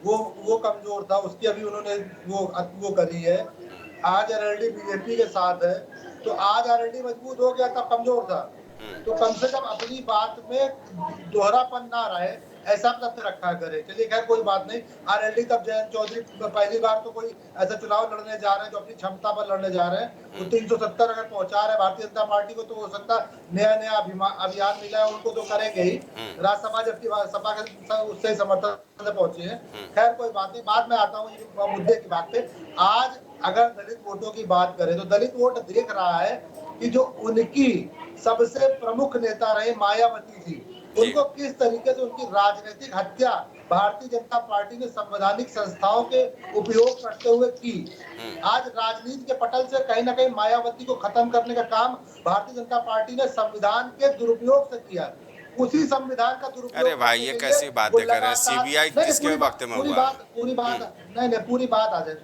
वो कमजोर था, उसकी अभी उन्होंने वो करी है। आज आरएलडी बीजेपी के साथ है, तो आज आरएलडी मजबूत हो गया, तब कमजोर था। तो कम से कम अपनी बात में दोहरापन ना रहे, ऐसा तथ्य रखा करे। चलिए खैर कोई बात नहीं। आरएलडी तब जयंत चौधरी पहली बार तो कोई ऐसा चुनाव लड़ने जा रहे हैं जो अपनी क्षमता पर लड़ने जा रहे हैं। वो 370 अगर पहुंचा रहे भारतीय जनता पार्टी को, तो हो सकता नया अभियान मिला है उनको, तो करेंगे ही। राज्यसभा जबकि सपा के उससे समर्थन से पहुंचे हैं। खैर कोई बात नहीं, बाद में आता हूँ मुद्दे की बात पे। आज अगर दलित वोटों की बात करें तो दलित वोट देख रहा है कि जो उनकी सबसे प्रमुख नेता रहे मायावती जी, उनको किस तरीके से उनकी राजनीतिक हत्या भारतीय जनता पार्टी ने संवैधानिक संस्थाओं के उपयोग करते हुए की। आज राजनीति के पटल से कहीं ना कहीं मायावती को खत्म करने का काम भारतीय जनता पार्टी ने संविधान के दुरुपयोग से किया। उसी संविधान का दुरुपयोग। अरे भाई, ये कैसी बातें कर रहे हैं? सीबीआई किसके वक्त में हुआ? पूरी बात आ जाए।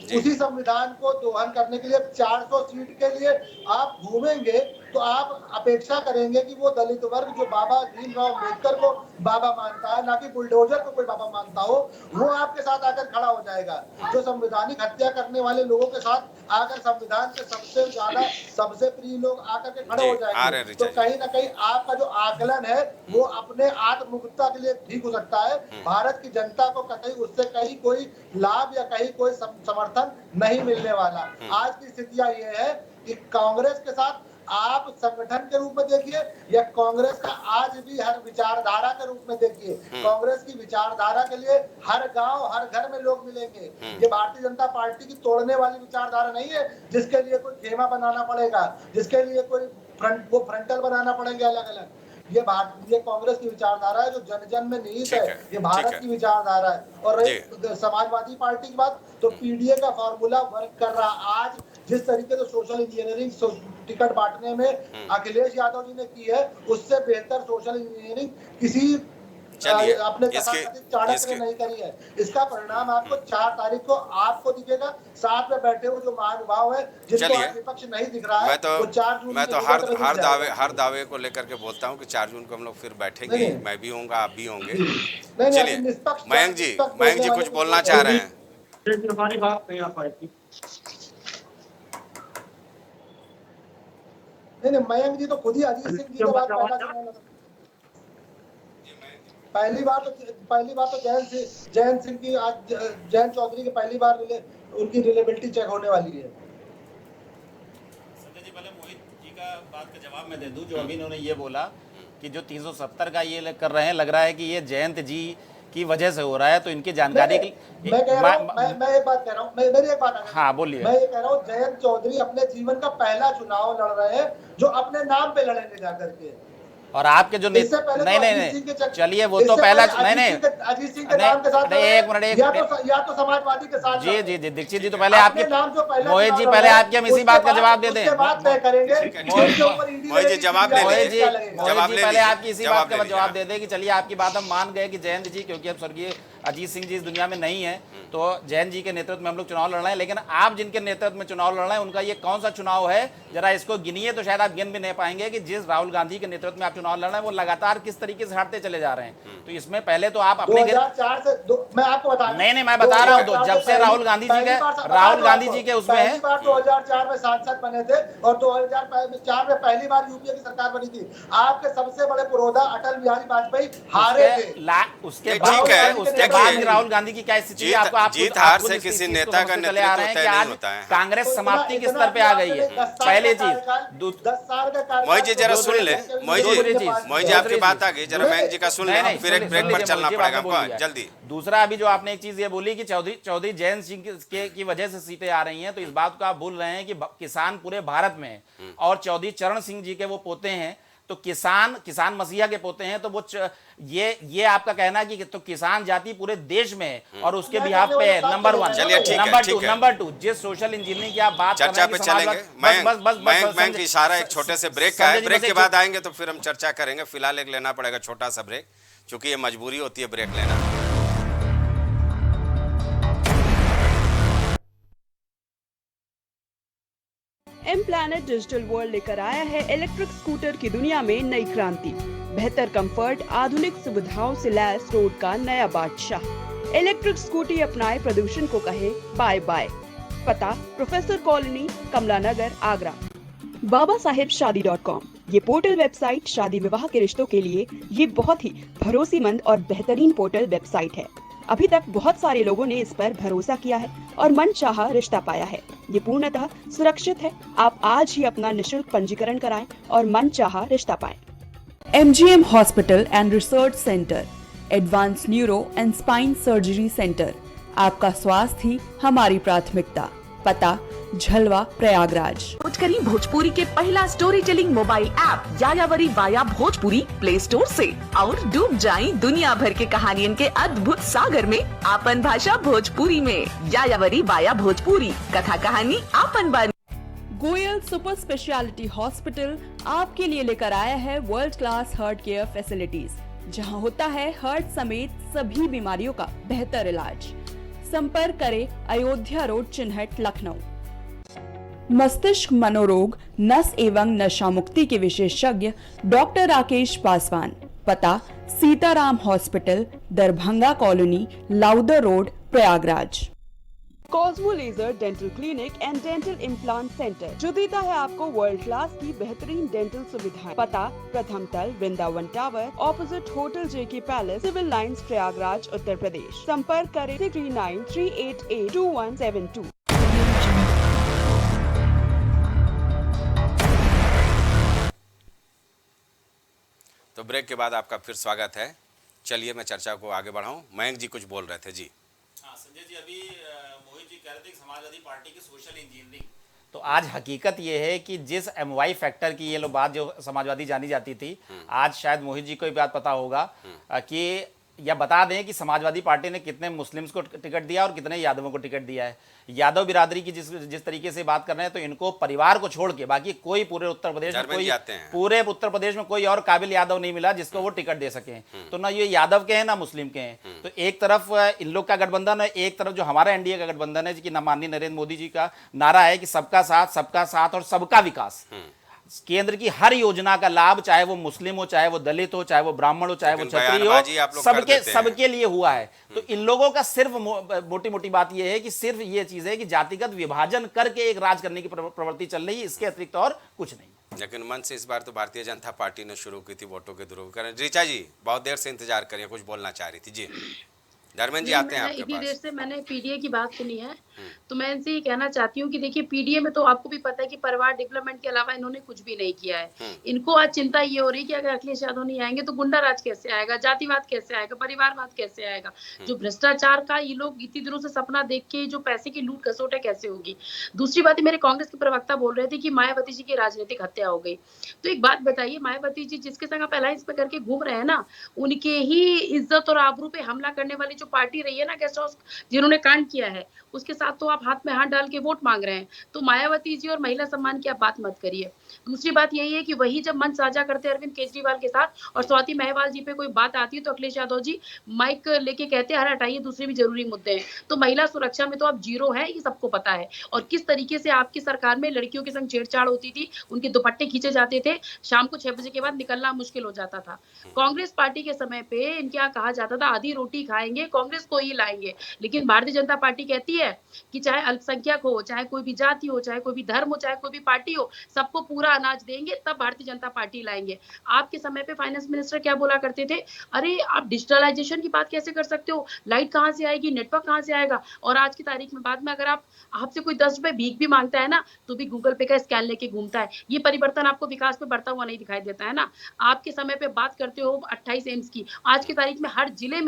उसी संविधान को दोहन करने के लिए 400 सीट के लिए आप घूमेंगे, तो आप अपेक्षा करेंगे कि वो दलित वर्ग जो बाबा भीमराव अम्बेडकर को बाबा मानता है, ना कि बुलडोजर को कोई बाबा मानता हो, वो आपके साथ आकर खड़ा हो जाएगा। जो संवैधानिक हत्या करने वाले लोगों के साथ आकर संविधान के सबसे ज्यादा सबसे प्रिय लोग आकर के खड़े हो जाएंगे, तो कहीं ना कहीं आपका जो आकलन है वो अपने आत्ममुक्तता के लिए ठीक हो सकता है। भारत की जनता को कहीं उससे कहीं कोई लाभ या कहीं कोई समर्थन नहीं मिलने वाला। आज की स्थितियां ये है कि कांग्रेस के साथ आप संगठन के रूप में देखिए, या कांग्रेस का आज भी हर विचारधारा के रूप में देखिए। कांग्रेस की विचारधारा के लिए हर गांव हर घर में लोग मिलेंगे। ये भारतीय जनता पार्टी की तोड़ने वाली विचारधारा नहीं है, जिसके लिए कोई खेमा बनाना पड़ेगा, जिसके लिए कोई फ्रंटल बनाना पड़ेंगे अलग अलग। ये कांग्रेस की विचारधारा है जो जन जन में निहित है। ये भारत की विचारधारा है। और रही समाजवादी पार्टी की बात, तो पीडीए का फॉर्मूला वर्क कर रहा। आज जिस तरीके से सोशल इंजीनियरिंग टिकट बांटने में अखिलेश यादव जी ने की है, उससे बेहतर सोशल इंजीनियरिंग किसी अपने चाणक्य ने नहीं करी है। इसका परिणाम आपको 4 तारीख को आपको दिखेगा। साथ में बैठे हुए जो महानुभाव है, जिनको आज विपक्ष नहीं दिख रहा है, वो 4 जून मैं तो हर दावे को लेकर के बोलता हूँ कि 4 जून को हम लोग फिर बैठेंगे। मैं भी होऊंगा, आप भी होंगे। चलिए मयंक जी कुछ बोलना चाह रहे हैं? हमारी बात नहीं आ पाएगी। नहीं, मयंक जी तो खुद ही अजीत सिंह जी के बाद पहली बार तो जयंत सिंह की, आज जयंत चौधरी की पहली बार उनकी रिलेबिलिटी चेक होने वाली है। संजय जी, पहले मोहित जी का बात का जवाब मैं दे दूं। जो अभी इन्होंने ये बोला कि जो 370 का ये कर रहे हैं, लग रहा है कि ये जयंत जी की वजह से हो रहा है, तो इनकी जानकारी के लिए मैं एक बात कह रहा हूँ। मेरी एक बात, हाँ बोलिए। मैं ये कह रहा हूँ, जयंत चौधरी अपने जीवन का पहला चुनाव लड़ रहे हैं जो अपने नाम पे लड़ेंगे जाकर के। और आपके जो नहीं, चलिए वो तो पहला नहीं अजीत सिंह के नाम के साथ एक मिनट या तो समाजवादी के साथ। जी दीक्षित जी, तो पहले आपके मोहित जी, पहले आपकी हम इसी बात का जवाब दे दें। मोहित जी जवाब पहले आपकी इसी बात का जवाब दे दें कि चलिए आपकी बात हम मान गए कि जयंत जी, क्योंकि अब स्वर्गीय अजीत सिंह जी इस दुनिया में नहीं है, तो जयंत जी के नेतृत्व में हम लोग चुनाव लड़ रहे हैं। लेकिन आप जिनके नेतृत्व में चुनाव लड़ रहे हैं, उनका ये कौन सा चुनाव है, जरा इसको गिनिए, तो शायद आप गिन भी नहीं पाएंगे कि जिस राहुल गांधी के नेतृत्व में आप चुनाव लड़ रहे हैं वो लगातार किस तरीके से हारते चले जा रहे हैं। तो इसमें पहले तो आप अपने 2004 से मैं आपको बता नहीं मैं बता रहा हूँ, जब से राहुल गांधी जी के उसमें है, 2004 में सांसद बने थे और 2004 में पहली बार यूपीए की सरकार बनी थी। आपके सबसे बड़े पुरोधा अटल बिहारी वाजपेयी हारे थे। उसके बाद राहुल गांधी की क्या स्थिति है? जीत हार से किसी नेता का नेतृत्व तय नहीं होता है। कांग्रेस समाप्ति के स्तर पे आ गई है, पहली चीज। 10 साल का मोहित जी जरा सुन ले, मोहित जी आपकी बात आ गई, जरा मयंक जी का सुन ले, फिर एक ब्रेक पर चलना पड़ेगा हमको जल्दी। दूसरा, अभी जो आपने एक चीज ये बोली कि चौधरी जयंत सिंह की वजह से सीटें आ रही हैं, तो इस बात को आप भूल रहे हैं कि किसान पूरे भारत में, और चौधरी चरण सिंह जी के वो पोते हैं, तो किसान मसीहा के पोते हैं, तो वो ये आपका कहना है कि तो किसान जाति पूरे देश में है और उसके बिहाफ पे नंबर 1। चलिए ठीक है, नंबर 2 जिस सोशल इंजीनियरिंग की आप बात चर्चा पे चलेंगे। मैं की इशारा एक छोटे से ब्रेक का है, ब्रेक के बाद आएंगे तो फिर हम चर्चा करेंगे। फिलहाल एक लेना पड़ेगा छोटा सा ब्रेक, क्योंकि ये मजबूरी होती है ब्रेक लेना। एम प्लैनेट डिजिटल वर्ल्ड लेकर आया है इलेक्ट्रिक स्कूटर की दुनिया में नई क्रांति। बेहतर कंफर्ट, आधुनिक सुविधाओं से लैस रोड का नया बादशाह। इलेक्ट्रिक स्कूटी अपनाए, प्रदूषण को कहे बाय बाय। पता प्रोफेसर कॉलोनी, कमला नगर, आगरा। babasahebshadi.com ये पोर्टल वेबसाइट शादी विवाह के रिश्तों के लिए ये बहुत ही भरोसेमंद और बेहतरीन पोर्टल वेबसाइट है। अभी तक बहुत सारे लोगों ने इस पर भरोसा किया है और मनचाहा रिश्ता पाया है। ये पूर्णतः सुरक्षित है। आप आज ही अपना निशुल्क पंजीकरण कराएं और मनचाहा रिश्ता पाएं। MGM hospital and research centre, advance neuro and spine surgery centre. आपका स्वास्थ्य ही हमारी प्राथमिकता। पता झलवा, प्रयागराज। करी भोजपुरी के पहला story telling mobile app यायावरी via Bhojpuri play store से और डूब जाएं दुनिया भर के कहानियन के अद्भुत सागर में आपन भाषा भोजपुरी में। यायावरी वाया भोजपुरी, कथा कहानी आपन बानी। गोयल सुपर स्पेशलिटी हॉस्पिटल आपके लिए लेकर आया है world class heart care facilities, जहां होता है हार्ट समेत सभी बीमारियों का बेहतर इलाज। संपर्क करें अयोध्या रोड, चिन्हट, लखनऊ। मस्तिष्क मनोरोग, नस एवं नशा मुक्ति के विशेषज्ञ डॉक्टर राकेश पासवान। पता Sitaram hospital, Darbhanga colony, Lowther road, Prayagraj. Cosmo laser dental clinic and dental implant centre, जो देता है आपको वर्ल्ड क्लास की बेहतरीन डेंटल सुविधाएं। पता प्रथम तल, Vrindavan tower, opposite hotel JK palace, civil lines, Prayagraj, Uttar Pradesh. संपर्क करें 39382172। तो ब्रेक के बाद आपका फिर स्वागत है। चलिए मैं चर्चा को आगे बढ़ाऊं। मयंक जी कुछ बोल रहे थे जी। हाँ संजय जी, अभी मोहित जी कह रहे थे समाजवादी पार्टी की सोशल इंजीनियरिंग। तो आज हकीकत ये है कि जिस MY फैक्टर की ये लोग बात जो समाजवादी जानी जाती थी, आज शायद मोहित जी को भी बात पता होगा कि या बता दें कि समाजवादी पार्टी ने कितने मुस्लिम्स को टिकट दिया और कितने यादवों को टिकट दिया है। यादव बिरादरी की जिस तरीके से बात कर रहे हैं, तो इनको परिवार को छोड़ के बाकी कोई पूरे उत्तर प्रदेश में कोई और काबिल यादव नहीं मिला जिसको वो टिकट दे सके। तो ना ये यादव के हैं ना मुस्लिम के हैं। तो एक तरफ इन लोग का गठबंधन है, एक तरफ जो हमारा NDA का गठबंधन है, कि माननीय नरेंद्र मोदी जी का नारा है कि सबका साथ और सबका विकास। केंद्र की हर योजना का लाभ, चाहे वो मुस्लिम हो, चाहे वो दलित हो, चाहे वो ब्राह्मण हो, चाहे वो क्षत्रिय हो, सबके लिए हुआ है। तो इन लोगों का सिर्फ मोटी बात यह है कि सिर्फ ये चीज है कि जातिगत विभाजन करके एक राज करने की प्रवृत्ति चल रही है, इसके अतिरिक्त और कुछ नहीं। लेकिन मन से इस बार तो भारतीय जनता पार्टी ने शुरू की थी वोटों के ध्रुवीकरण। ऋचा जी बहुत देर से इंतजार करिए, कुछ बोलना चाह रही थी जी। धर्मेंद्र जी आते हैं आपके पास। इतनी देर से मैंने PDA की बात सुनी है, तो मैं इनसे ये कहना चाहती हूँ कि देखिए PDA में तो आपको भी पता है कि परिवार डेवलपमेंट के अलावा इन्होंने कुछ भी नहीं किया है। इनको आज चिंता ये हो रही है कि अगर अखिलेश यादव नहीं आएंगे तो गुंडा राज कैसे आएगा, जातिवाद कैसे आएगा, परिवारवाद कैसे आएगा, जो भ्रष्टाचार का ये लोग इतनी दिनों से सपना देख के जो पैसे की लूट खसोट है कैसे होगी। दूसरी बात, मेरे कांग्रेस के प्रवक्ता बोल रहे थे कि मायावती जी की राजनीतिक हत्या हो गई। तो एक बात बताइए, मायावती जी जिसके संग आप अलायंस पे करके घूम रहे हैं ना, उनके ही इज्जत और आबरू पे हमला करने वाली जो पार्टी रही है ना, गेस्ट हाउस जिन्होंने कांड किया है, उसके साथ तो आप हाथ में हाथ डाल के वोट मांग रहे हैं। तो मायावती जी और महिला सम्मान की आप बात मत करिए। दूसरी बात यही है कि वही जब मंच साझा करते हैं अरविंद केजरीवाल के साथ और स्वाति महवाल जी पे कोई बात आती है तो अखिलेश यादव जी माइक लेके कहते हैं, अरे हटाइए, दूसरे भी जरूरी मुद्दे हैं। तो महिला सुरक्षा में तो आप जीरो है, ये सबको पता है। और किस तरीके से आपकी सरकार में लड़कियों के संग छेड़छाड़ होती थी, उनके दुपट्टे खींचे जाते थे, शाम को 6 बजे के बाद निकलना मुश्किल हो जाता था। कांग्रेस पार्टी के समय पे इनके यहाँ कहा जाता था आधी रोटी खाएंगे, कांग्रेस को ही लाएंगे। लेकिन भारतीय जनता पार्टी कहती है कि चाहे अल्पसंख्यक हो, चाहे कोई भी जाति हो, चाहे कोई भी धर्म हो, चाहे कोई भी पार्टी हो, सबको पूरा अनाज देंगे, तब भारतीय जनता पार्टी लाएंगे। आपके समय पे फाइनेंस मिनिस्टर क्या बोला करते थे, अरे आप डिजिटलाइजेशन की बात कैसे कर सकते हो, लाइट कहाँ से आएगी, नेटवर्क कहाँ से आएगा। और आज की तारीख में बाद में अगर आपसे कोई 10 रुपए भीख भी मांगता है ना, तो भी गूगल पे का स्कैन लेके घूमता है। ये परिवर्तन आपको विकास पे बढ़ता हुआ नहीं दिखाई देता है ना। आपके समय पे बात करते हो 28 एम्स की, आज की तारीख में हर जिले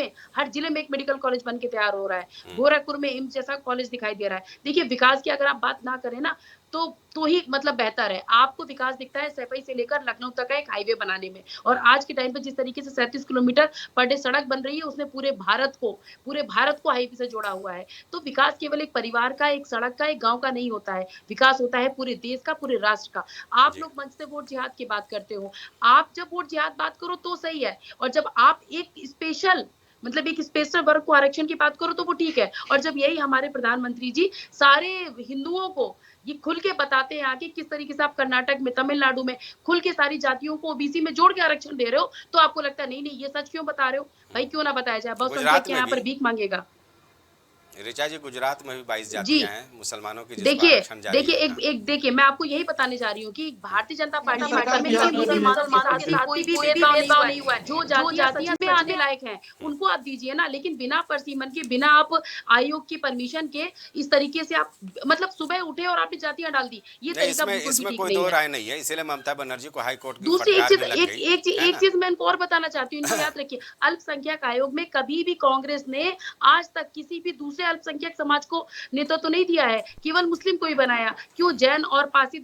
में एक मेडिकल कॉलेज बन के तैयार हो रहा है, गोरखपुर में एम्स जैसा कॉलेज दिखाई दे रहा है। देखिए विकास की अगर आप बात ना करें ना तो ही मतलब बेहतर है। आपको विकास दिखता है सैफई से लेकर लखनऊ तक का एक हाईवे बनाने में, और आज के टाइम पे जिस तरीके से 37 किलोमीटर पर डे सड़क बन रही है, उसने पूरे भारत को हाईवे से जोड़ा हुआ है। तो विकास केवल एक परिवार का, एक सड़क का, एक गांव का नहीं होता है, विकास होता है पूरे देश का, पूरे राष्ट्र का। आप लोग मंच से वोट जिहाद की बात करते हो, आप जब वोट जिहाद बात करो तो सही है, और जब आप एक स्पेशल वर्ग को आरक्षण की बात करो तो वो ठीक है। और जब यही हमारे प्रधानमंत्री जी सारे हिंदुओं को ये खुल के बताते हैं आगे किस तरीके से आप कर्नाटक में, तमिलनाडु में खुल के सारी जातियों को ओबीसी में जोड़ के आरक्षण दे रहे हो, तो आपको लगता है नहीं ये सच क्यों बता रहे हो भाई? क्यों ना बताया जाए? बहुसंख्यक यहाँ पर भीख मांगेगा। ऋचा जी, गुजरात में भी 22 जी जातियां हैं मुसलमानों की, जिसको आरक्षण जारी देखिए है। देखिए मैं आपको यही बताने जा रही हूँ कि भारतीय जनता पार्टी में मुसलमानों के साथ कोई भी भेदभाव नहीं हुआ है। जो जातियां में आने लायक हैं उनको आप दीजिए ना, लेकिन बिना परसीमन के, बिना आप आयोग की परमिशन के इस तरीके से आप मतलब सुबह उठे और आपने जातियां डाल दी, ये तरीका बिल्कुल भी इसमें ठीक कोई नहीं दो है। राय नहीं है, इसीलिए ममता बनर्जी को हाई कोर्ट की दूसरी फटकार भी लग गई, एक चीज मैं इनको और बताना चाहती हूँ, इनको याद रखिए, अल्पसंख्यक आयोग में कभी भी कांग्रेस ने आज तक किसी भी दूसरे अल्पसंख्यक समाज को नेतृत्व तो नहीं दिया है, केवल मुस्लिम को ही बनाया। क्यों जैन और पारसी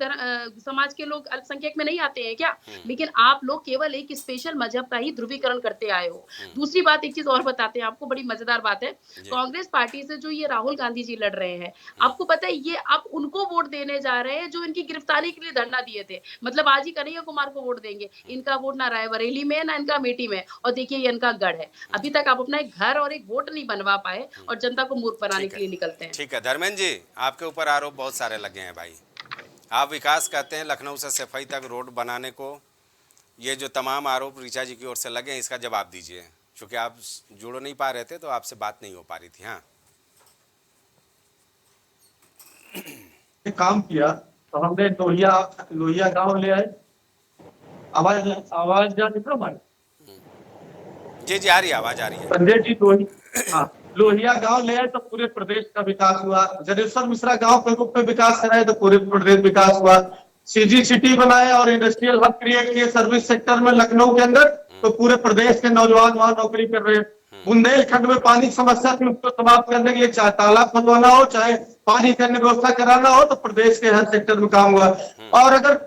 समाज के लोग अल्पसंख्यक में नहीं आते हैं क्या? लेकिन आप लोग केवल एक स्पेशल मजहब का ही ध्रुवीकरण करते आए हो। दूसरी बात, एक चीज और बताते हैं आपको, बड़ी मजेदार बात है, कांग्रेस पार्टी से जो ये राहुल गांधी जी लड़ रहे हैं, आपको पता है ये आप उनको वोट देने जा रहे हैं जो इनकी गिरफ्तारी के लिए धरना दिए थे। मतलब आज ही कन्हैया कुमार को वोट देंगे, इनका वोट ना रायबरेली में ना इनका अमेठी में, और देखिए ये इनका गढ़ है। अभी तक आप अपना एक घर और एक वोट नहीं बनवा पाए और जनता को मूर्ख बनाने के लिए निकलते हैं। ठीक है धर्मेंद्र जी, आपके ऊपर आरोप बहुत सारे लगे हैं भाई। आप विकास कहते हैं, लखनऊ से सफाई तक रोड बनाने को, ये जो तमाम आरोप ऋचा जी की ओर से लगे हैं, इसका जवाब दीजिए, क्योंकि आप जुड़ नहीं पा रहे थे तो आपसे बात नहीं हो पा रही थी। हाँ, काम किया तो हमने लोहिया गांव ले आए। आवाज जा रही है? जी आ रही है, आवाज आ रही है। संजय जी लोहिया गांव ले आए तो पूरे प्रदेश का विकास हुआ। जनेश्वर मिश्रा गांव के रूप में विकास कराए तो पूरे प्रदेश विकास हुआ। सीजी सिटी बनाया और इंडस्ट्रियल हब क्रिएट किए सर्विस सेक्टर में लखनऊ के अंदर, तो पूरे प्रदेश के नौजवान वहां नौकरी कर रहे हैं। बुंदेलखंड में पानी की समस्या थी, उसको समाप्त करने के लिए चाहे तालाब खुलवाना हो, चाहे पानी की व्यवस्था कराना हो, तो प्रदेश के हर सेक्टर में काम हुआ। और अगर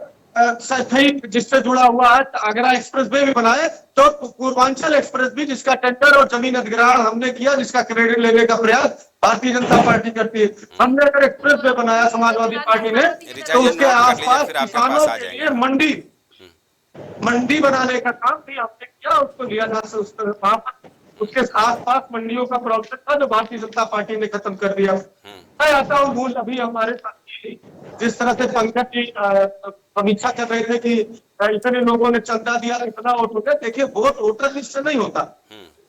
सफाई जिससे जुड़ा हुआ है, आगरा एक्सप्रेस वे भी बनाए, तो पूर्वांचल एक्सप्रेस भी, जिसका टेंडर और जमीन अधिग्रहण हमने किया, जिसका क्रेडिट लेने का प्रयास भारतीय जनता पार्टी करती है। हमने अगर एक्सप्रेस वे बनाया समाजवादी पार्टी ने, तो उसके आसपास किसानों के लिए मंडी बनाने का काम भी हमने किया, उसको लिया था। उसके आसपास मंडियों का प्रॉब्लम था जो भारतीय जनता पार्टी ने खत्म कर दिया। मैं आता हूँ भूल, अभी हमारे साथी जिस तरह से पंकज जी समीक्षा कर रहे थे कि इतने लोगों ने चंदा दिया, इतना वोट हो गया। देखिए, वोट वोटर लिस्ट से नहीं होता।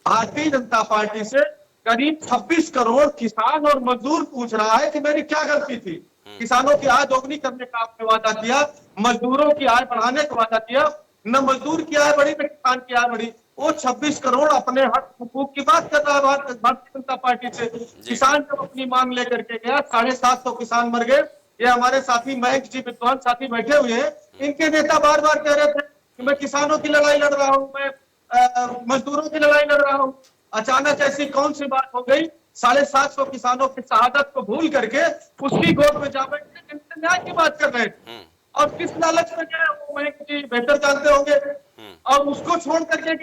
भारतीय जनता पार्टी से करीब 26 करोड़ किसान और मजदूर पूछ रहा है कि मेरी क्या गलती थी। किसानों की आय दोगुनी करने का आपने वादा किया, मजदूरों की आय बढ़ाने का वादा किया। न मजदूर की आय बढ़ी न किसान की आय बढ़ी। वो 26 करोड़ अपने हक हुकूक की बात कर रहा है भारतीय जनता पार्टी से। किसान जब अपनी मांग लेकर के गया, 750 किसान मर गए। ये हमारे साथी मयंक जी, विद्वान साथी बैठे हुए हैं, इनके नेता बार बार कह रहे थे कि मैं किसानों की लड़ाई लड़ रहा हूँ, मैं मजदूरों की लड़ाई लड़ रहा हूँ। अचानक ऐसी कौन सी बात हो गई? 750 किसानों की शहादत को भूल करके उसकी गोद में जा बैठे न्याय की बात कर रहे थे। और किस लालच में गए वो मयंक जी बेहतर जानते होंगे। और उसको छोड़ करके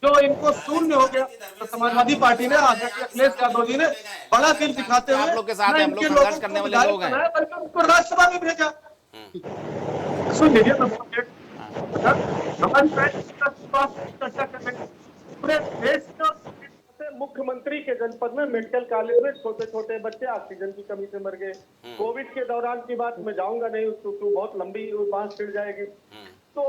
जो इनको शून्य हो गया, तो समाजवादी पार्टी ने, अखिलेश यादव जी ने बड़ा दिल दिखाते हुए आप लोग के साथ हम लोग संघर्ष करने वाले लोग हैं, बल्कि उनको राज्यसभा में भेजा। सुन लीजिए, हमारी चर्चा करने पूरे देश में मुख्यमंत्री के जनपद में मेडिकल कॉलेज में छोटे छोटे बच्चे ऑक्सीजन की कमी से मर गए। कोविड के दौरान की बात मैं जाऊंगा नहीं, उसको बहुत लंबी बात छिड़ जाएगी। तो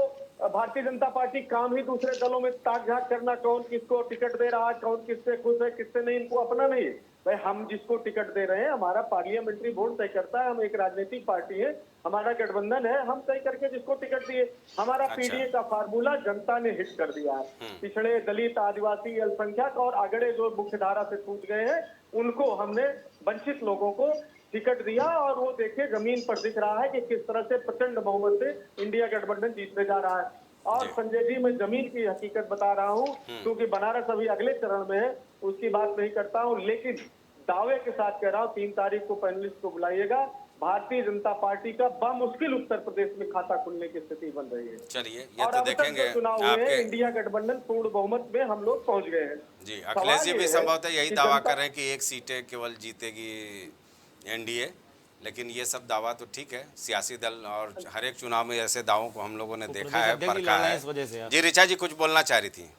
भारतीय जनता पार्टी काम ही दूसरे दलों में ताक झाक करना, कौन किसको टिकट दे रहा है, कौन किससे खुश है, किससे नहीं, इनको अपना नहीं है भाई। हम जिसको टिकट दे रहे हैं, हमारा पार्लियामेंट्री बोर्ड तय करता है। हम एक राजनीतिक पार्टी है, हमारा गठबंधन है, हम तय करके जिसको टिकट दिए। हमारा पीडीए का फार्मूला जनता ने हिट कर दिया है। पिछड़े, दलित, आदिवासी, अल्पसंख्यक और अगड़े जो मुख्य धारा से टूट गए हैं, उनको हमने वंचित लोगों को टिकट दिया। और वो देखिए जमीन पर दिख रहा है कि किस तरह से प्रचंड बहुमत से इंडिया गठबंधन जीतने जा रहा है। और संजय जी, मैं जमीन की हकीकत बता रहा हूँ, क्योंकि बनारस अभी अगले चरण में है। उसकी बात नहीं करता हूँ, लेकिन दावे के साथ कह रहा हूँ 3 तारीख को पैनलिस्ट को बुलाइएगा। भारतीय जनता पार्टी का बामुश्किल उत्तर प्रदेश में खाता खुलने की स्थिति बन रही है। चलिए ये और तो अब तक देखेंगे जो चुनाव हुए हैं, आपके इंडिया गठबंधन पूर्ण बहुमत में हम लोग पहुंच गए हैं। जी अखिलेश जी भी संभवतः यही कि दावा जनता- कर रहे हैं कि 1 सीटें केवल जीतेगी एनडीए, लेकिन ये सब दावा तो ठीक है, सियासी दल और हर एक चुनाव में ऐसे दावों को हम लोगों ने देखा है, परखा है। इस वजह से जी ऋचा जी कुछ बोलना चाह रही थी।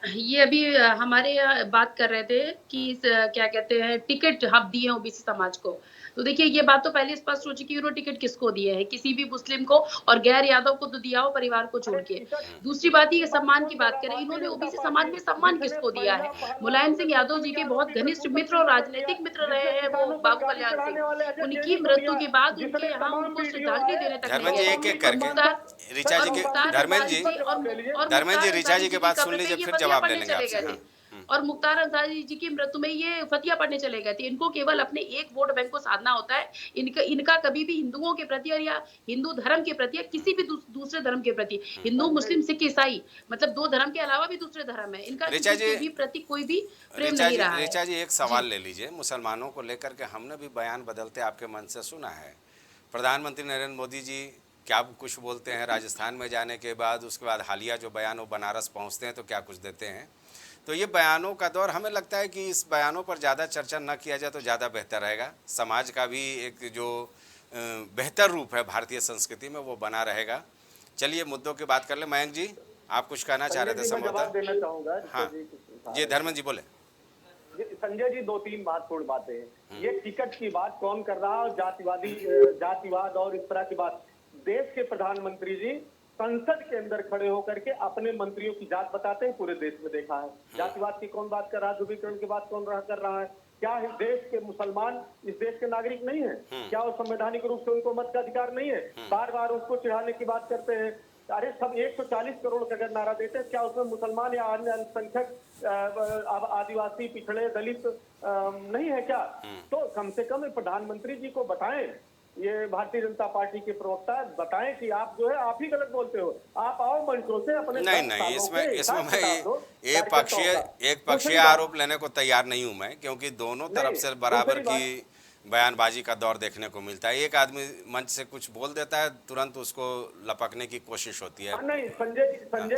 ये अभी हमारे यहाँ बात कर रहे थे कि क्या कहते हैं टिकट हम दिए हैं ओबीसी समाज को। तो देखिए ये बात तो पहले स्पष्ट हो चुकी है, उन्होंने टिकट किसको दिए हैं, किसी भी मुस्लिम को, और गैर यादव को तो दिया हो परिवार को छोड़ के। दूसरी बात ये सम्मान की बात करें, इन्होंने ओबीसी समाज में सम्मान किसको दिया है? मुलायम सिंह यादव जी के बहुत घनिष्ठ मित्र और राजनीतिक मित्र रहे हैं वो बाबू कल्याण सिंह। उनकी मृत्यु के बाद उनके यहाँ उनको श्रद्धांजलि देने तक धर्मेंद्र जी एक एक करके ऋचा जी के धर्मेंद्र जी ऋचा जी की बात सुन लीजिए, फिर जवाब ले लेंगे आपसे। और मुख्तार अंसारी जी की मृत्यु में ये फतिया पढ़ने चले गए थे। इनको केवल अपने एक वोट बैंक को साधना होता है। इनका कभी भी हिंदुओं के प्रति और या हिंदू धर्म के प्रति या किसी भी दूसरे धर्म के प्रति, हिंदू मुस्लिम सिख ईसाई मतलब 2 धर्म के अलावा भी दूसरे धर्म है, इनका किसी के भी प्रति कोई भी प्रेम नहीं रहा है। ऋचा जी एक सवाल ले लीजिए, मुसलमानों को लेकर के हमने भी बयान बदलते आपके मन से सुना है। प्रधानमंत्री नरेंद्र मोदी जी क्या कुछ बोलते हैं राजस्थान में जाने के बाद, उसके बाद हालिया जो बयान वो बनारस पहुंचते हैं तो क्या कुछ देते हैं। तो ये बयानों का दौर, हमें लगता है कि इस बयानों पर ज़्यादा चर्चा न किया जाए तो ज़्यादा बेहतर रहेगा। समाज का भी एक जो बेहतर रूप है भारतीय संस्कृति में वो बना रहेगा। चलिए मुद्दों की बात कर ले। मयंक जी आप कुछ कहना चाह रहे थे जवाब देना चाहूंगा। हाँ जी धर्मेंद्र जी बोले। संजय जी 2-3 महत्वपूर्ण बातें हैं। ये टिकट की बात कौन कर रहा है, जातिवाद और इस तरह की बात। देश के प्रधानमंत्री जी संसद के अंदर खड़े होकर के अपने मंत्रियों की जात बताते हैं, पूरे देश में देखा है। जातिवाद की कौन बात कर रहा है, ध्रुवीकरण की बात कौन कर रहा है? क्या इस देश के मुसलमान इस देश के नागरिक नहीं है? क्या वो संवैधानिक रूप से उनको मत का अधिकार नहीं है? बार बार उसको चिढ़ाने की बात करते हैं। अरे सब 140 करोड़ का अगर नारा देते हैं, क्या उसमें मुसलमान या अन्य अल्पसंख्यक आदिवासी पिछड़े दलित नहीं है क्या? तो कम से कम प्रधानमंत्री जी को बताएं, ये भारतीय जनता पार्टी के प्रवक्ता बताएं कि आप जो है आप ही गलत बोलते हो। आप आओ मंचों से अपने नहीं इसमें मैं एक पक्षीय आरोप लेने को तैयार नहीं हूं मैं, क्योंकि दोनों तरफ से बराबर की बयानबाजी का दौर देखने को मिलता है। एक आदमी मंच से कुछ बोल देता है, तुरंत उसको लपकने की कोशिश होती है। नहीं संजय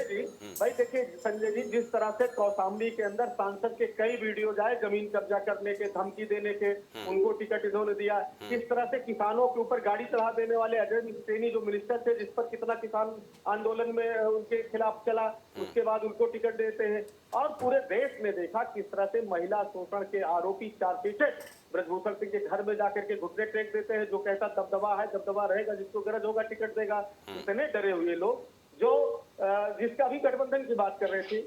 जी भाई देखिए संजय जी, जिस तरह से कौशाम्बी के अंदर सांसद के कई वीडियो जाए जमीन कब्जा करने के, धमकी देने के, उनको टिकट इन्होंने दिया। किस तरह से किसानों के ऊपर गाड़ी चढ़ा देने वाले अजय सैनी जो मिनिस्टर थे, जिस पर कितना किसान आंदोलन में उनके खिलाफ चला, उसके बाद उनको टिकट देते हैं। और पूरे देश ने देखा किस तरह से महिला शोषण के आरोपी चार्जशीट ब्रजभूषण सिंह के घर में जाकर के घुटने टेक देते हैं। जो कहता दबदबा है, दबदबा रहेगा, जिसको गरज होगा टिकट देगा। इतने डरे हुए लोग जो जिसका भी गठबंधन की बात कर रहे थे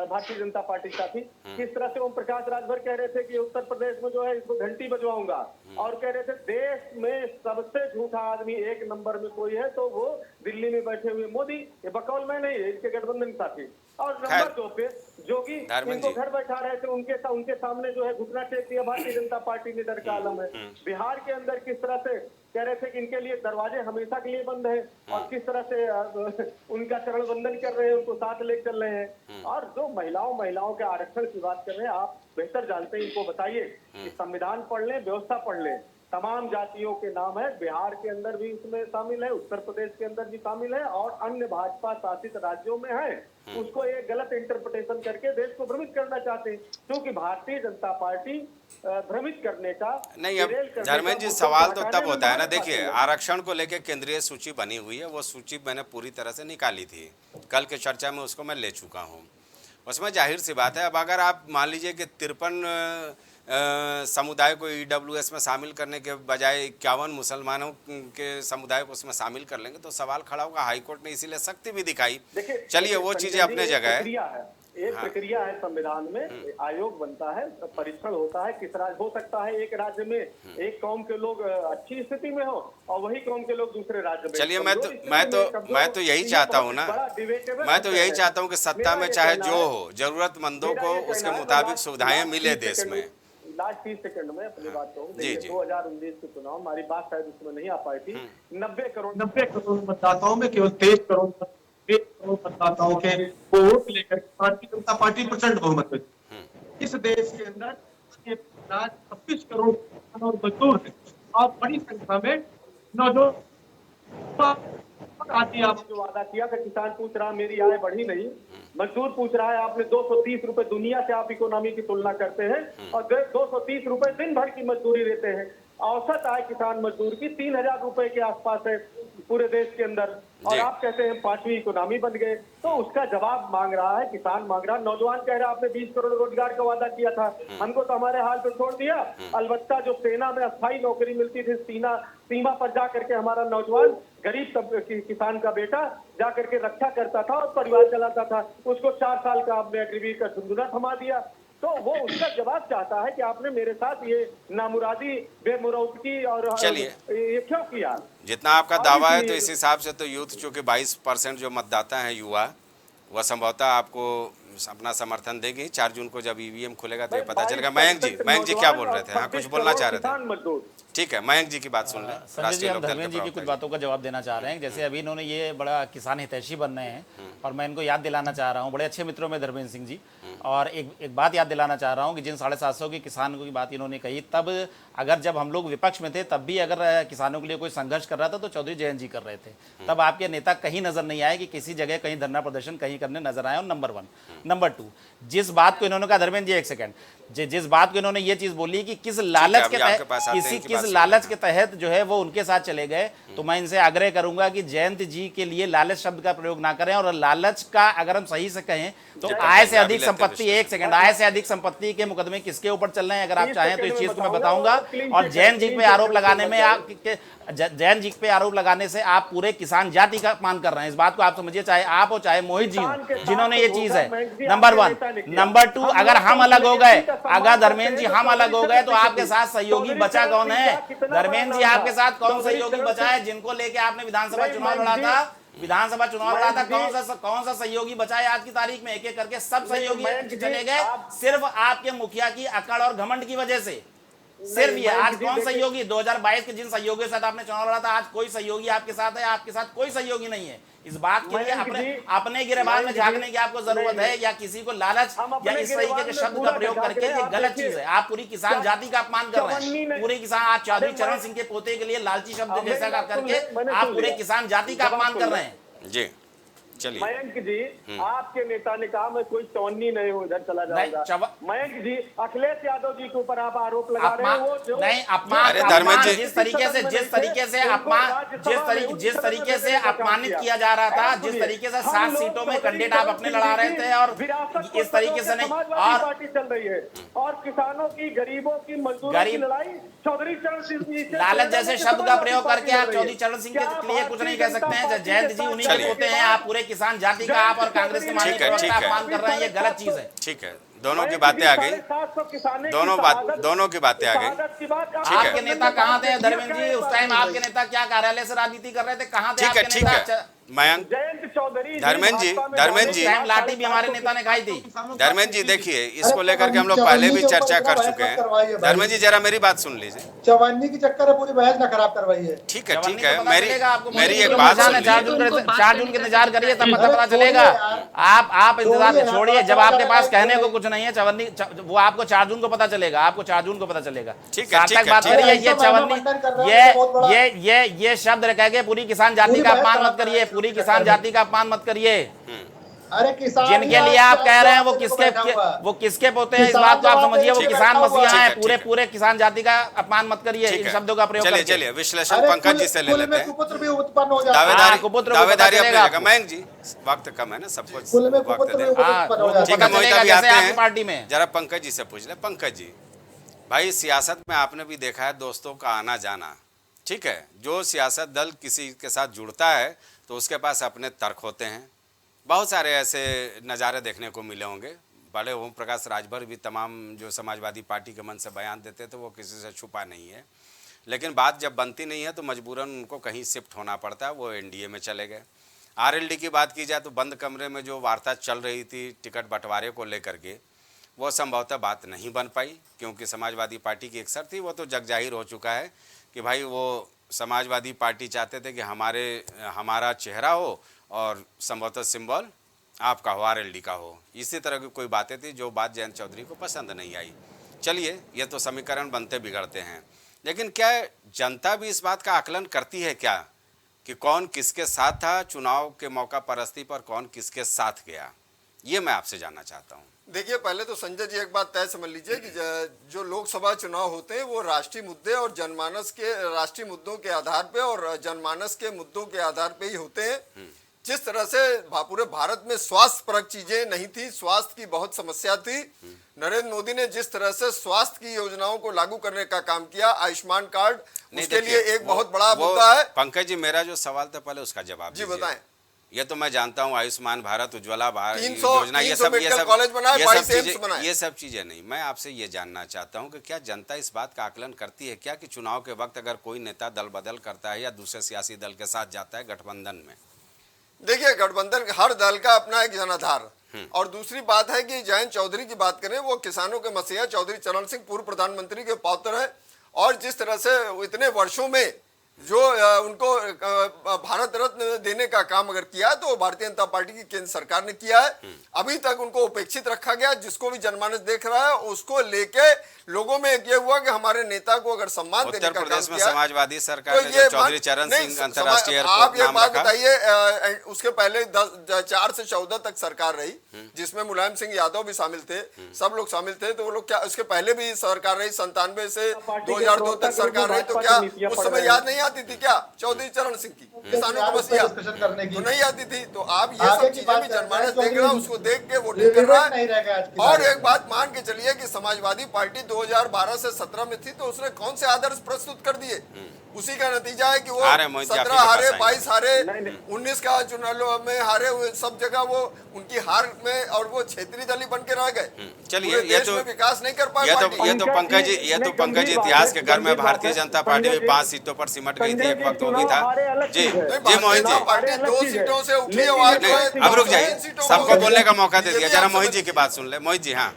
भारतीय जनता पार्टी साथी, किस तरह से ओम प्रकाश राजभर कह रहे थे कि उत्तर प्रदेश में जो है इसको घंटी बजवाऊंगा, और कह रहे थे देश में सबसे झूठा आदमी 1 नंबर में कोई है तो वो दिल्ली में बैठे हुए मोदी। ये बकौल में नहीं है, इनके गठबंधन साथी। और नंबर 2 पे जोगी इनको घर बैठा रहे थे, उनके सामने जो है घुटना टेक दिया भारतीय जनता पार्टी ने। डर का आलम है। बिहार के अंदर किस तरह से कह रहे थे कि इनके लिए दरवाजे हमेशा के लिए बंद है, और किस तरह से उनका चरण वंदन कर रहे हैं, उनको साथ ले चल रहे हैं। और जो महिलाओं के आरक्षण की बात कर रहे हैं, आप बेहतर जानते हैं, इनको बताइए कि संविधान पढ़ लें, व्यवस्था पढ़ लें, तमाम जातियों के नाम है। बिहार के अंदर भी इसमें शामिल है, उत्तर प्रदेश के अंदर भी शामिल है, और अन्य भाजपा शासित राज्यों में है। उसको एक गलत इंटरप्रिटेशन करके देश को भ्रमित करना चाहते हैं, क्योंकि भारतीय जनता पार्टी भ्रमित करने का नहीं। अब धर्मेंद्र जी सवाल तो तब होता है ना, देखिए आरक्षण को लेकर केंद्रीय सूची बनी हुई है, वो सूची मैंने पूरी तरह से निकाली थी, कल के चर्चा में उसको मैं ले चुका हूँ। उसमें जाहिर सी बात है, अब अगर आप मान लीजिए कि 53 समुदाय को ईडब्ल्यूएस में शामिल करने के बजाय 51 मुसलमानों के समुदाय को उसमें शामिल कर लेंगे तो सवाल खड़ा होगा। हाईकोर्ट ने इसीलिए सख्ती भी दिखाई। चलिए वो चीजें अपने जगह है। एक प्रक्रिया है संविधान में, आयोग बनता है, परीक्षण होता है, किस राज्य हो सकता है एक राज्य में एक कौम के लोग अच्छी स्थिति में हो और वही कौम के लोग दूसरे राज्य में। चलिए मैं तो यही चाहता हूँ ना, मैं तो यही चाहता हूँ कि सत्ता में चाहे जो हो, जरूरतमंदों को उसके मुताबिक सुविधाएं मिले देश में। लास्ट 30 सेकंड में अपनी बात कहूँ, 2019 के चुनाव, हमारी बात शायद उसमें नहीं आ पाई थी। 90 करोड़ मतदाताओं में केवल 23 करोड़ मतदाताओं के वोट लेकर भारतीय जनता पार्टी प्रचंड बहुमत में। इस देश के अंदर 26 करोड़ किसान और मजदूर हैं और बड़ी संख्या में नौजवान आती आप जो वादा किया कि किसान पूछ रहा मेरी आय बढ़ी नहीं, मजदूर पूछ रहा है आपने 230 रुपए, दुनिया से आप इकोनॉमी की तुलना करते हैं और 230 रुपए दिन भर की मजदूरी देते हैं। औसत आय किसान मजदूर की 3000 रुपए के आसपास है पूरे देश के अंदर, और आप कहते हैं 5वीं इकोनॉमी बन गए। तो उसका जवाब मांग रहा है किसान, मांग रहा, नौजवान कह रहा आपने 20 करोड़ रोजगार का वादा किया था, हमको तो हमारे हाल पे छोड़ दिया। अलबत्ता जो सेना में अस्थायी नौकरी मिलती थी, सीमा पर जा करके हमारा नौजवान गरीब किसान का बेटा जा करके रक्षा करता था और परिवार चलाता था, उसको 4 साल का आपने अग्निवीर का झुंझुना थमा दिया। तो वो उसका जवाब चाहता है कि आपने मेरे साथ ये नामुरादी बेमुरौदगी और ये क्यों किया। जितना आपका दावा है तो इस हिसाब से तो यूथ चूंकि 22% जो मतदाता हैं युवा, वह संभवतः आपको अपना समर्थन देगी। 4 जून को जब ईवीएम खुलेगा तो ये पता चलेगा। मयंक जी क्या बोल रहे थे? हाँ, कुछ बोलना चाह रहे थे। ठीक है, मयंक जी की बात सुन लें। संजय जी, हम धर्मेंद्र जी की कुछ बातों का जवाब देना चाह रहे हैं। जैसे अभी इन्होंने ये बड़ा किसान हितैषी बन रहे हैं और मैं इनको याद दिलाना चाह रहा हूँ, बड़े अच्छे मित्रों में धर्मेंद्र सिंह जी, और एक बात याद दिलाना चाह रहा हूँ कि जिन 750 के किसानों की बात इन्होंने कही, तब अगर जब हम लोग विपक्ष में थे तब भी अगर किसानों के लिए कोई संघर्ष कर रहा था तो चौधरी जयंत जी कर रहे थे। तब आपके नेता कहीं नजर नहीं आए कि किसी जगह कहीं धरना प्रदर्शन कहीं करने नजर आए। और नंबर 1, नंबर 2, जिस बात को इन्होंने कहा, धर्मेंद्र जी एक सेकंड, जिस बात को इन्होंने ये चीज बोली कि किस लालच के तहत किस लालच के तहत जो है वो उनके साथ चले गए, तो मैं इनसे आग्रह करूंगा कि जयंत जी के लिए लालच शब्द का प्रयोग ना करें। और लालच का अगर हम सही से कहें तो आय से अधिक संपत्ति, एक सेकंड, आय से अधिक संपत्ति के मुकदमे किसके ऊपर चल रहे हैं अगर आप चाहें तो इस चीज को मैं बताऊंगा। और जयंत जी पे आरोप लगाने में जयंत जी पे आरोप लगाने से आप पूरे किसान जाति का अपमान कर रहे हैं। इस बात को आप समझिए, चाहे आप हो चाहे मोहित जी हो, जिन्होंने ये चीज है। नंबर 1, नंबर 2, अगर हम अलग हो गए, अगर धर्मेंद्र जी हम अलग हो गए तो आपके साथ सहयोगी बचा कौन है? धर्मेंद्र जी आपके साथ कौन सहयोगी बचा है जिनको लेके आपने विधानसभा चुनाव लड़ा था? कौन सा सहयोगी बचा है आज की तारीख में? एक एक करके सब सहयोगी चले गए, सिर्फ आपके मुखिया की अकड़ और घमंड की वजह से। सिर्फ ये आज कौन सहयोगी? 2022 के जिन सहयोगियों के साथ आपने चुनाव लड़ा था, आज कोई सहयोगी आपके साथ है? आपके साथ कोई सहयोगी नहीं है। इस बात के लिए अपने गिरबान में झांकने की आपको जरूरत है, या किसी को लालच या इस तरीके के शब्द का प्रयोग करके, ये गलत चीज है। आप पूरी किसान जाति का अपमान कर रहे हैं। पूरे किसान, आप चौधरी चरण सिंह के पोते के लिए लालची शब्द जैसा करके आप पूरे किसान जाति का अपमान कर रहे हैं। जी चलिए। मयंक जी, आपके नेता ने कहा मैं कोई चौन्नी नहीं हूँ, इधर चला जाऊंगा। मयंक जी, अखिलेश यादव जी के ऊपर आप आरोप लगा रहे हैं, वो नहीं अपमान, जिस तरीके से अपमानित किया जा रहा था, जिस तरीके से 7 सीटों में कैंडिडेट आप अपने लड़ा रहे थे, और इस तरीके से नहीं, और पार्टी चल रही है और किसानों की, गरीबों की, मजदूरों की लड़ाई चौधरी चरण सिंह, लालच जैसे शब्द का प्रयोग करके आप चौधरी चरण सिंह के लिए कुछ नहीं कह सकते हैं। जयंत जी उन्हीं के होते हैं, आप पूरे किसान जाति का आप और कांग्रेस के माननीय प्रवक्ता अपमान कर रहे हैं, ये गलत चीज है। ठीक है, दोनों की बातें आ गई, दोनों की बातें आ गई। आपके नेता कहाँ थे धर्मेंद्र जी? उस टाइम आपके नेता क्या कार्यालय से राजनीति कर रहे थे? कहाँ थे आपके नेता? मयंक, धर्मेंद्र जी लाठी भी हमारे नेता ने खाई थी। धर्मेंद्र जी देखिए, इसको लेकर के हम लोग पहले भी चर्चा कर चुके हैं। धर्मेंद्र जी जरा मेरी बात सुन लीजिए। चवन्नी की चक्कर है, पूरी बहस ना खराब करवाइए। ठीक है, मेरी एक बात सुन लीजिए। 4 जून के इंतजार करिए, तब पता चलेगा। आप इंतजार छोड़िए, जब आपके पास कहने को कुछ नहीं है चवन्नी, वो आपको 4 जून को पता चलेगा, आपको 4 जून को पता चलेगा। ठीक है, बात करिए। ये चवन्नी, ये शब्द कह के पूरी किसान जाति का अपमान मत करिए, पूरी किसान जाति का अपमान मत करिए। अरे किसान जिनके लिए आप कह रहे हैं वो किसके पोते हैं, इस बात को आप समझिए। वो किसान मसीहा हैं, पूरे किसान जाति का अपमान मत करिए इन शब्दों का प्रयोग करके। चलिए विश्लेषण पंकज जी से ले लेते हैं। कुपुत्र भी उत्पन्न हो जाता है, दावेदारी अपनी। मयंक जी वक्त कम है ना, सबको वक्त दे। ठीक है, मोहित अभी आते हैं पार्टी में, जरा पंकज जी से पूछ ले। पंकज जी, भाई सियासत में आपने भी देखा है दोस्तों का आना जाना, ठीक है। जो सियासत दल किसी के साथ जुड़ता है तो उसके पास अपने तर्क होते हैं। बहुत सारे ऐसे नज़ारे देखने को मिले होंगे। बड़े ओम प्रकाश राजभर भी तमाम जो समाजवादी पार्टी के मन से बयान देते थे वो किसी से छुपा नहीं है, लेकिन बात जब बनती नहीं है तो मजबूरन उनको कहीं शिफ्ट होना पड़ता है। वो एनडीए में चले गए। आरएलडी की बात की जाए तो बंद कमरे में जो वार्ता चल रही थी टिकट बंटवारे को लेकर के, वो संभवतः बात नहीं बन पाई, क्योंकि समाजवादी पार्टी की एक शर्त थी। वो तो जग जाहिर हो चुका है कि भाई वो समाजवादी पार्टी चाहते थे कि हमारा चेहरा हो और संभवतः सिंबल आपका हो, आरएलडी का हो, इसी तरह की कोई बातें थी जो बात जयंत चौधरी को पसंद नहीं आई। चलिए, ये तो समीकरण बनते बिगड़ते हैं, लेकिन क्या जनता भी इस बात का आकलन करती है क्या कि कौन किसके साथ था चुनाव के मौका परस्ती पर, कौन किसके साथ गया? ये मैं आपसे जानना चाहता हूँ। देखिए, पहले तो संजय जी एक बात तय समझ लीजिए कि जो लोकसभा चुनाव होते हैं वो राष्ट्रीय मुद्दे और जनमानस के राष्ट्रीय मुद्दों के आधार पे और जनमानस के मुद्दों के आधार पे ही होते हैं। जिस तरह से पूरे भारत में स्वास्थ्य परक चीजें नहीं थी, स्वास्थ्य की बहुत समस्या थी, नरेंद्र मोदी ने जिस तरह से स्वास्थ्य की योजनाओं को लागू करने का काम किया, आयुष्मान कार्ड उसके लिए एक बहुत बड़ा मुद्दा है। पंकज जी, मेरा जो सवाल था पहले उसका जवाब जी बताएं। ये तो मैं जानता हूँ, आयुष्मान भारत, उज्ज्वला भारत योजना, ये सब चीजें नहीं। मैं आपसे ये जानना चाहता हूँ कि क्या जनता इस बात का आकलन करती है क्या कि चुनाव के वक्त अगर कोई नेता दल बदल करता है या दूसरे सियासी दल के साथ जाता है गठबंधन में? देखिए, गठबंधन हर दल का अपना एक जनाधार, और दूसरी बात है कि जयंत चौधरी की बात करें, वो किसानों के मसीहा चौधरी चरण सिंह पूर्व प्रधानमंत्री के पौत्र है, और जिस तरह से इतने वर्षों में जो उनको भारत रत्न देने का काम अगर किया तो भारतीय जनता पार्टी की केंद्र सरकार ने किया है। अभी तक उनको उपेक्षित रखा गया। जिसको भी जनमानस देख रहा है उसको लेके लोगों में ये हुआ कि हमारे नेता को अगर सम्मान देने का काम किया। उत्तर प्रदेश में समाजवादी सरकार ने जो चौधरी चरण सिंह अंतर्राष्ट्रीय एयरपोर्ट आप ये बात बताइए, उसके पहले 4 से 14 तक सरकार रही जिसमें मुलायम सिंह यादव भी शामिल थे, सब लोग शामिल थे। तो वो लोग क्या, उसके पहले भी सरकार रही, 97 से 2002 तक सरकार रही, तो क्या उस समय याद नहीं आती थी क्या चौधरी चरण सिंह की किसानों को मसीहा? तो नहीं आती थी। तो आप ये सब चीजें भी जनमानस देख रहा, उसको देख के वोटिंग कर रहा है। और एक बात मान के चलिए कि समाजवादी पार्टी 2012 से 17 में थी, तो उसने कौन से आदर्श प्रस्तुत कर दिए? उसी का नतीजा है कि वो 17 हारे, 22 हारे, 19 का चुनाव में हारे हुए, सब जगह वो उनकी हार में, और वो क्षेत्रीय दल ही बन के रह गए। चलिए, ये तो विकास नहीं कर पाए। ये तो पंकज जी इतिहास के घर में भारतीय जनता पार्टी भी 5 सीटों पर सिमट गई थी, एक वक्त वो भी था। जी मोहित जी, पार्टी 2 सीटों से उठी आवाज। अब रुक जाइए, सबको बोलने का मौका दे दिया, जरा मोहित जी की बात सुन ले। मोहित जी। हाँ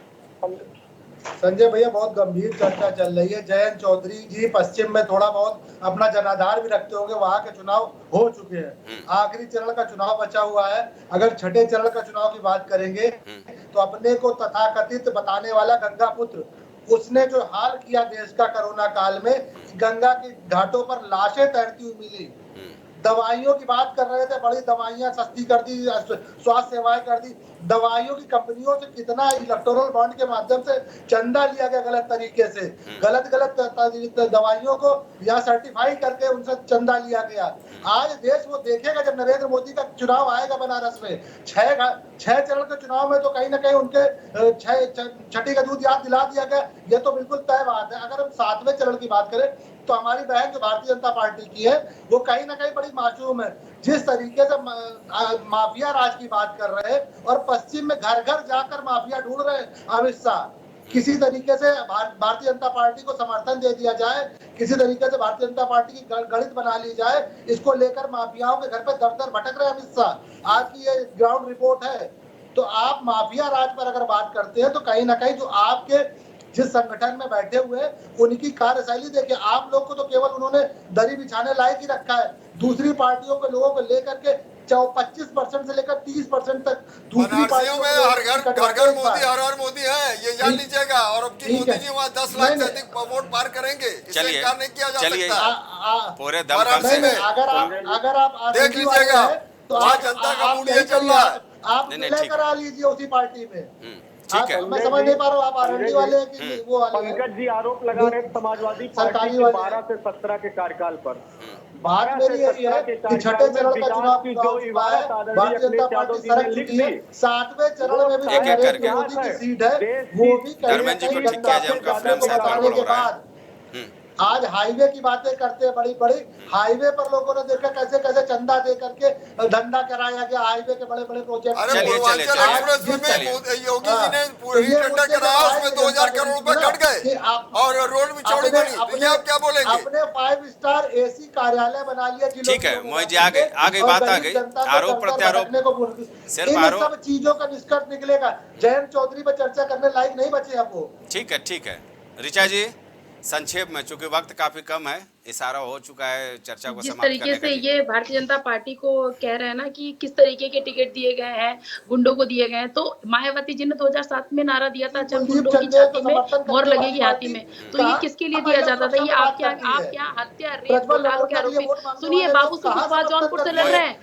संजय भैया, बहुत गंभीर चर्चा चल रही है। जयंत चौधरी जी पश्चिम में थोड़ा बहुत अपना जनाधार भी रखते होंगे, वहां के चुनाव हो चुके हैं, आखिरी चरण का चुनाव बचा हुआ है। अगर छठे चरण का चुनाव की बात करेंगे तो अपने को तथाकथित बताने वाला गंगा पुत्र, उसने जो हाल किया देश का कोरोना काल में, गंगा के घाटों पर लाशें तैरती हुई मिली। दवाइयों की बात कर रहे थे, बड़ी दवाइयां सस्ती कर दी, स्वास्थ्य सेवाएं कर दी। दवाइयों की कंपनियों से कितना इलेक्टोरल बॉन्ड के माध्यम से चंदा लिया गया गलत तरीके से, गलत दवाइयों को या सर्टिफाई करके उनसे चंदा लिया गया। आज देश वो देखेगा जब नरेंद्र मोदी का चुनाव आएगा बनारस में। 6 चरण के चुनाव में तो कहीं ना कहीं उनके छठी का दूध याद दिला दिया गया, ये तो बिल्कुल तय बात है। अगर हम 7वें चरण की बात करें तो हमारी बहन जो भारतीय जनता पार्टी की है वो कहीं ना कहीं बड़ी मासूम है। जिस तरीके से माफिया राज की बात कर रहे हैं और पश्चिम में घर घर जाकर माफिया ढूंढ रहे हैं अमित शाह, किसी तरीके से भारतीय जनता पार्टी को समर्थन दे दिया जाए, किसी तरीके से भारतीय जनता पार्टी की गणित बना ली जाए, इसको लेकर माफियाओं के घर पे दर भटक रहे हैं अमित शाह। आज की ये ग्राउंड रिपोर्ट है। तो आप माफिया राज पर अगर बात करते हैं तो कहीं ना कहीं जो आपके जिस संगठन में बैठे हुए उनकी कार्यशैली देखिए। आप लोग को तो केवल उन्होंने दरी बिछाने लायक ही रखा है, दूसरी पार्टियों के लोगों को लेकर के 25% से लेकर 30% तक दूसरी पार्टियों में हर घर मोदी है, ये जान लीजिएगा। और अब की मोदी जी वहाँ 10 लाख से अधिक वोट पार करेंगे, इसे इनकार नहीं किया जा सकता। पूरे दमखम से अगर आप देख लीजिएगा तो वहाँ जनता का मूड ये चल रहा है। आप विलय करा लीजिए उसी पार्टी में। ठीक है, मैं समझ नहीं पा रहा हूँ आप आरएनडी वाले हैं कि वो वाले हैं। पंकज जी आरोप लगा रहे समाजवादी पार्टी के 12 से 17 के कार्यकाल पर। बात मेरी यही है कि छठे चरण का चुनाव जो हुआ है, भारतीय जनता पार्टी सरक चुकी है। 7वें चरण में भी नरेंद्र मोदी की सीट है, वो भी कहीं के बाद आज हाईवे की बातें करते हैं। बड़ी बड़ी हाईवे पर लोगों ने देखा कैसे कैसे चंदा दे करके धंधा कराया गया, हाईवे के बड़े बड़े प्रोजेक्ट। योगी जी ने पूरी टेंडर कराया, उसमें 2000 करोड़ रुपए कट गए और रोड भी चौड़ी बनी। तो आप क्या बोलेंगे? अपने 5 स्टार AC कार्यालय बना लिया। ठीक है मोहित जी, आगे बात आ गई। आरोप प्रत्यारोप, इन सब चीजों का निष्कर्ष निकलेगा। जयंत चौधरी पर चर्चा करने लायक नहीं बचे अब वो। ठीक है ऋचा जी, संक्षेप में, चूंकि वक्त काफी कम है, इशारा हो चुका है चर्चा को जिस समाप्त तरीके करने से के लिए। ये भारतीय जनता पार्टी को कह रहे हैं ना कि किस तरीके के टिकट दिए गए हैं, गुंडों को दिए गए हैं, तो मायावती जी ने 2007 में नारा दिया था, जब गुंडों की छाती में मोहर लगेगी हाथी में, तो ये किसके लिए दिया जाता था? ये आप क्या हत्या, रेप, घोटालों के आरोपी। सुनिए, बाबू सिंह कुशवाहा जौनपुर से लड़ रहे हैं,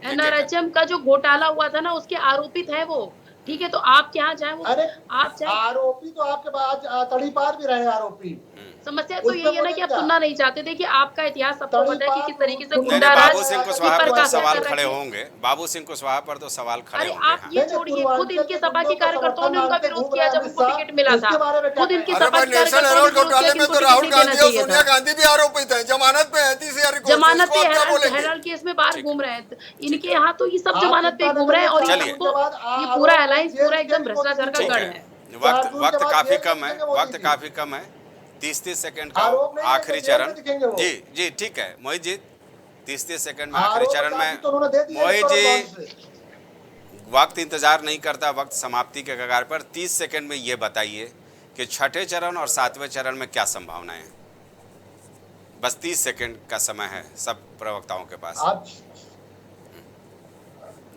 एनआरएचएम का जो घोटाला हुआ था ना, उसके आरोपित है वो, ठीक है? तो आप क्या जाए, वो आप चाहे आरोपी तो आपके पास तड़ी पार भी रहे आरोपी। समस्या तो यही है ना कि आप सुनना नहीं चाहते। देखिए, आपका इतिहास सबको पता है कि किस तरीके से गुंडा राज बाबू सिंह कुशवाहा पर तो सवाल खड़े होंगे, बाबू सिंह कुशवाहा पर तो सवाल खड़े होंगे। आप ये छोड़िए, खुद इनके सपा के कार्यकर्ताओं ने उनका विरोध किया जब उनको टिकट मिला था, खुद इनके सपा के कार्यकर्ताओं घोटाले में तो राहुल गांधी और सोनिया गांधी भी आरोपित हैं, जमानत पे है, 30,000 जमानत पे हेराल्ड केस में बाहर घूम रहे हैं इनके यहाँ, तो ये सब जमानत पे घूम रहे हैं, और ये पूरा अलायंस पूरा एकदम भ्रष्टाचार का गढ़ है। वक्त काफी कम है, 30 सेकंड का आखिरी चरण। जी ठीक है मोहित जी, 30 सेकंड में आखिरी चरण में। मोहित जी, वक्त इंतजार नहीं करता, वक्त समाप्ति के कगार पर। 30 सेकंड में ये बताइए कि छठे चरण और 7वें चरण में क्या संभावनाएं हैं? बस 30 सेकंड का समय है सब प्रवक्ताओं के पास।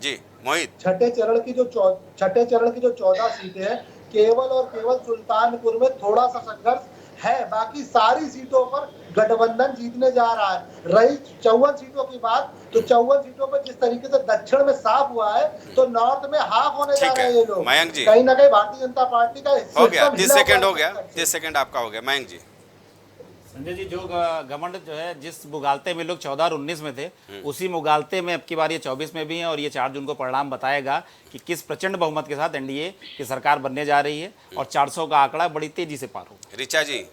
जी मोहित, छठे चरण की जो 14 सीटें हैं, केवल और केवल सुल्तानपुर में थोड़ा सा संघर्ष है, बाकी सारी सीटों पर गठबंधन जीतने जा रहा है। रही 54 सीटों की बात, तो 54 सीटों पर जिस तरीके से दक्षिण में साफ हुआ है, तो नॉर्थ में हाफ होने जा रहे हैं ये लोग। मयंक जी, कहीं ना कहीं भारतीय जनता पार्टी का हो गया 30 सेकंड हो गया, 30 सेकंड आपका हो गया। मयंक जी, संजय जी, जो घमंड जो है, जिस मुगालते में लोग 14 और 19 में थे, उसी मुगालते में अब की बार ये 24 में भी है, और ये 4 जून को परिणाम बताएगा कि किस प्रचंड बहुमत के साथ एनडीए की सरकार बनने जा रही है, और 400 का आंकड़ा बड़ी तेजी से पार होगा। ऋचा जी,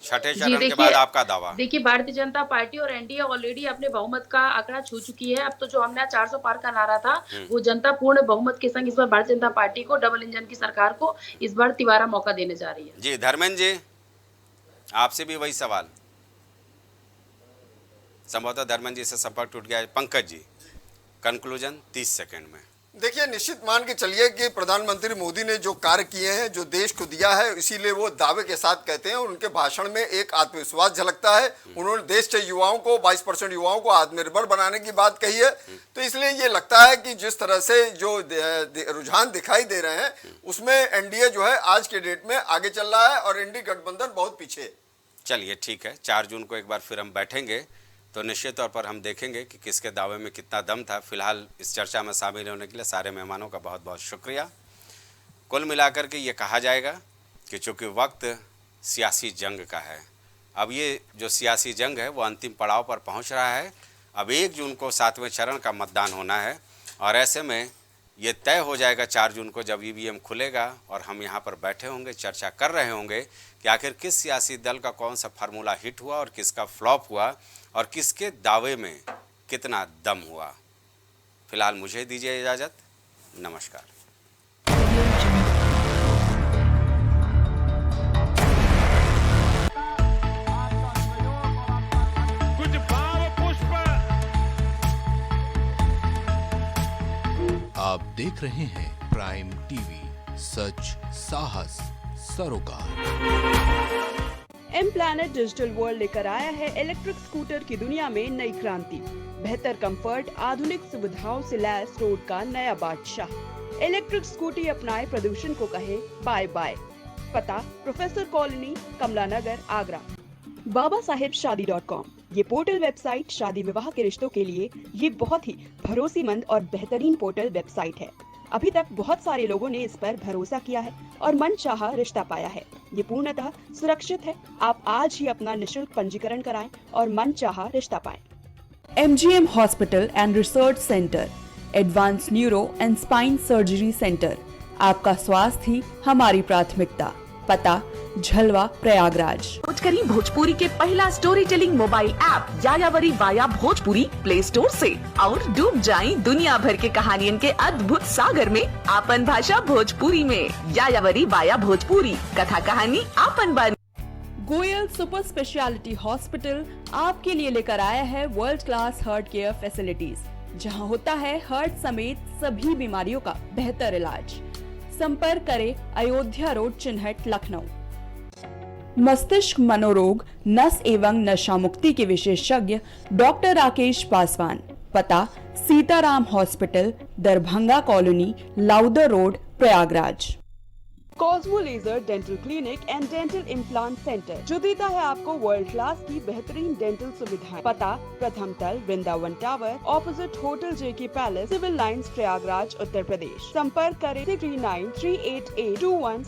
छठे चरण के बाद आपका दावा? देखिए, भारतीय जनता पार्टी और एनडीए ऑलरेडी अपने बहुमत का आंकड़ा छू चुकी है। अब तो जो हमने 400 पार का नारा था, वो जनता पूर्ण बहुमत के संग इस बार भारतीय जनता पार्टी को, डबल इंजन की सरकार को इस बार तिबारा मौका देने जा रही है। जी धर्मेंद्र जी, आपसे भी वही सवाल। संभवतः धर्मेंद्र जी से संपर्क टूट गया है। पंकज जी, कंक्लूजन 30 सेकंड में। देखिए, निश्चित मान के चलिए कि प्रधानमंत्री मोदी ने जो कार्य किए हैं, जो देश को दिया है, इसीलिए वो दावे के साथ कहते हैं, और उनके भाषण में एक आत्मविश्वास झलकता है। उन्होंने देश के युवाओं को, 22% युवाओं को आत्मनिर्भर बनाने की बात कही है। तो इसलिए ये लगता है कि जिस तरह से जो रुझान दिखाई दे रहे हैं, उसमें एनडीए जो है आज के डेट में आगे चल रहा है और एनडीए गठबंधन बहुत पीछे है। चलिए ठीक है, 4 जून को एक बार फिर हम बैठेंगे तो निश्चित तौर पर हम देखेंगे कि किसके दावे में कितना दम था। फिलहाल इस चर्चा में शामिल होने के लिए सारे मेहमानों का बहुत बहुत शुक्रिया। कुल मिलाकर के ये कहा जाएगा कि चूँकि वक्त सियासी जंग का है, अब ये जो सियासी जंग है वो अंतिम पड़ाव पर पहुंच रहा है। अब 1 जून को 7वें चरण का मतदान होना है, और ऐसे में ये तय हो जाएगा 4 जून को जब ईवीएम खुलेगा और हम यहाँ पर बैठे होंगे, चर्चा कर रहे होंगे कि आखिर किस सियासी दल का कौन सा फार्मूला हिट हुआ और किसका फ्लॉप हुआ और किसके दावे में कितना दम हुआ। फिलहाल मुझे दीजिए इजाज़त, नमस्कार। कुछ भाव पुष्प। आप देख रहे हैं प्राइम टीवी, सच साहस सरोकार। एम प्लैनेट डिजिटल वर्ल्ड लेकर आया है इलेक्ट्रिक स्कूटर की दुनिया में नई क्रांति। बेहतर कंफर्ट, आधुनिक सुविधाओं से लैस रोड का नया बादशाह। इलेक्ट्रिक स्कूटी अपनाए, प्रदूषण को कहे बाय बाय। पता प्रोफेसर कॉलोनी, कमला नगर, आगरा। babasahebshadi.com, ये पोर्टल वेबसाइट शादी विवाह के रिश्तों के लिए ये बहुत ही भरोसेमंद और बेहतरीन पोर्टल वेबसाइट है। अभी तक बहुत सारे लोगों ने इस पर भरोसा किया है और मनचाहा रिश्ता पाया है। ये पूर्णतः सुरक्षित है। आप आज ही अपना निशुल्क पंजीकरण कराएं और मनचाहा रिश्ता पाएं। MGM hospital and research centre, advance neuro and spine surgery centre. आपका स्वास्थ्य ही हमारी प्राथमिकता। पता झलवा, प्रयागराज। करी भोजपुरी के पहला story telling mobile app यायावरी via Bhojpuri play store से, और डूब जाएं दुनिया भर के कहानियन के अद्भुत सागर में आपन भाषा भोजपुरी में। यायावरी वाया भोजपुरी, कथा कहानी आपन बानी। गोयल सुपर स्पेशलिटी हॉस्पिटल आपके लिए लेकर आया है world class heart care facilities, जहां होता है हार्ट समेत सभी बीमारियों का बेहतर इलाज। संपर्क करें अयोध्या रोड, चिन्हट, लखनऊ। मस्तिष्क मनोरोग, नस एवं नशा मुक्ति के विशेषज्ञ डॉक्टर राकेश पासवान। पता Sitaram hospital, Darbhanga colony, Lowther road, Prayagraj. Cosmo laser dental clinic and dental implant centre, जो देता है आपको वर्ल्ड क्लास की बेहतरीन डेंटल सुविधाएं। पता प्रथम तल, वृंदावन टावर, ऑपोजिट होटल जेके palace, civil lines, Prayagraj, Uttar Pradesh. संपर्क करें 339-388-21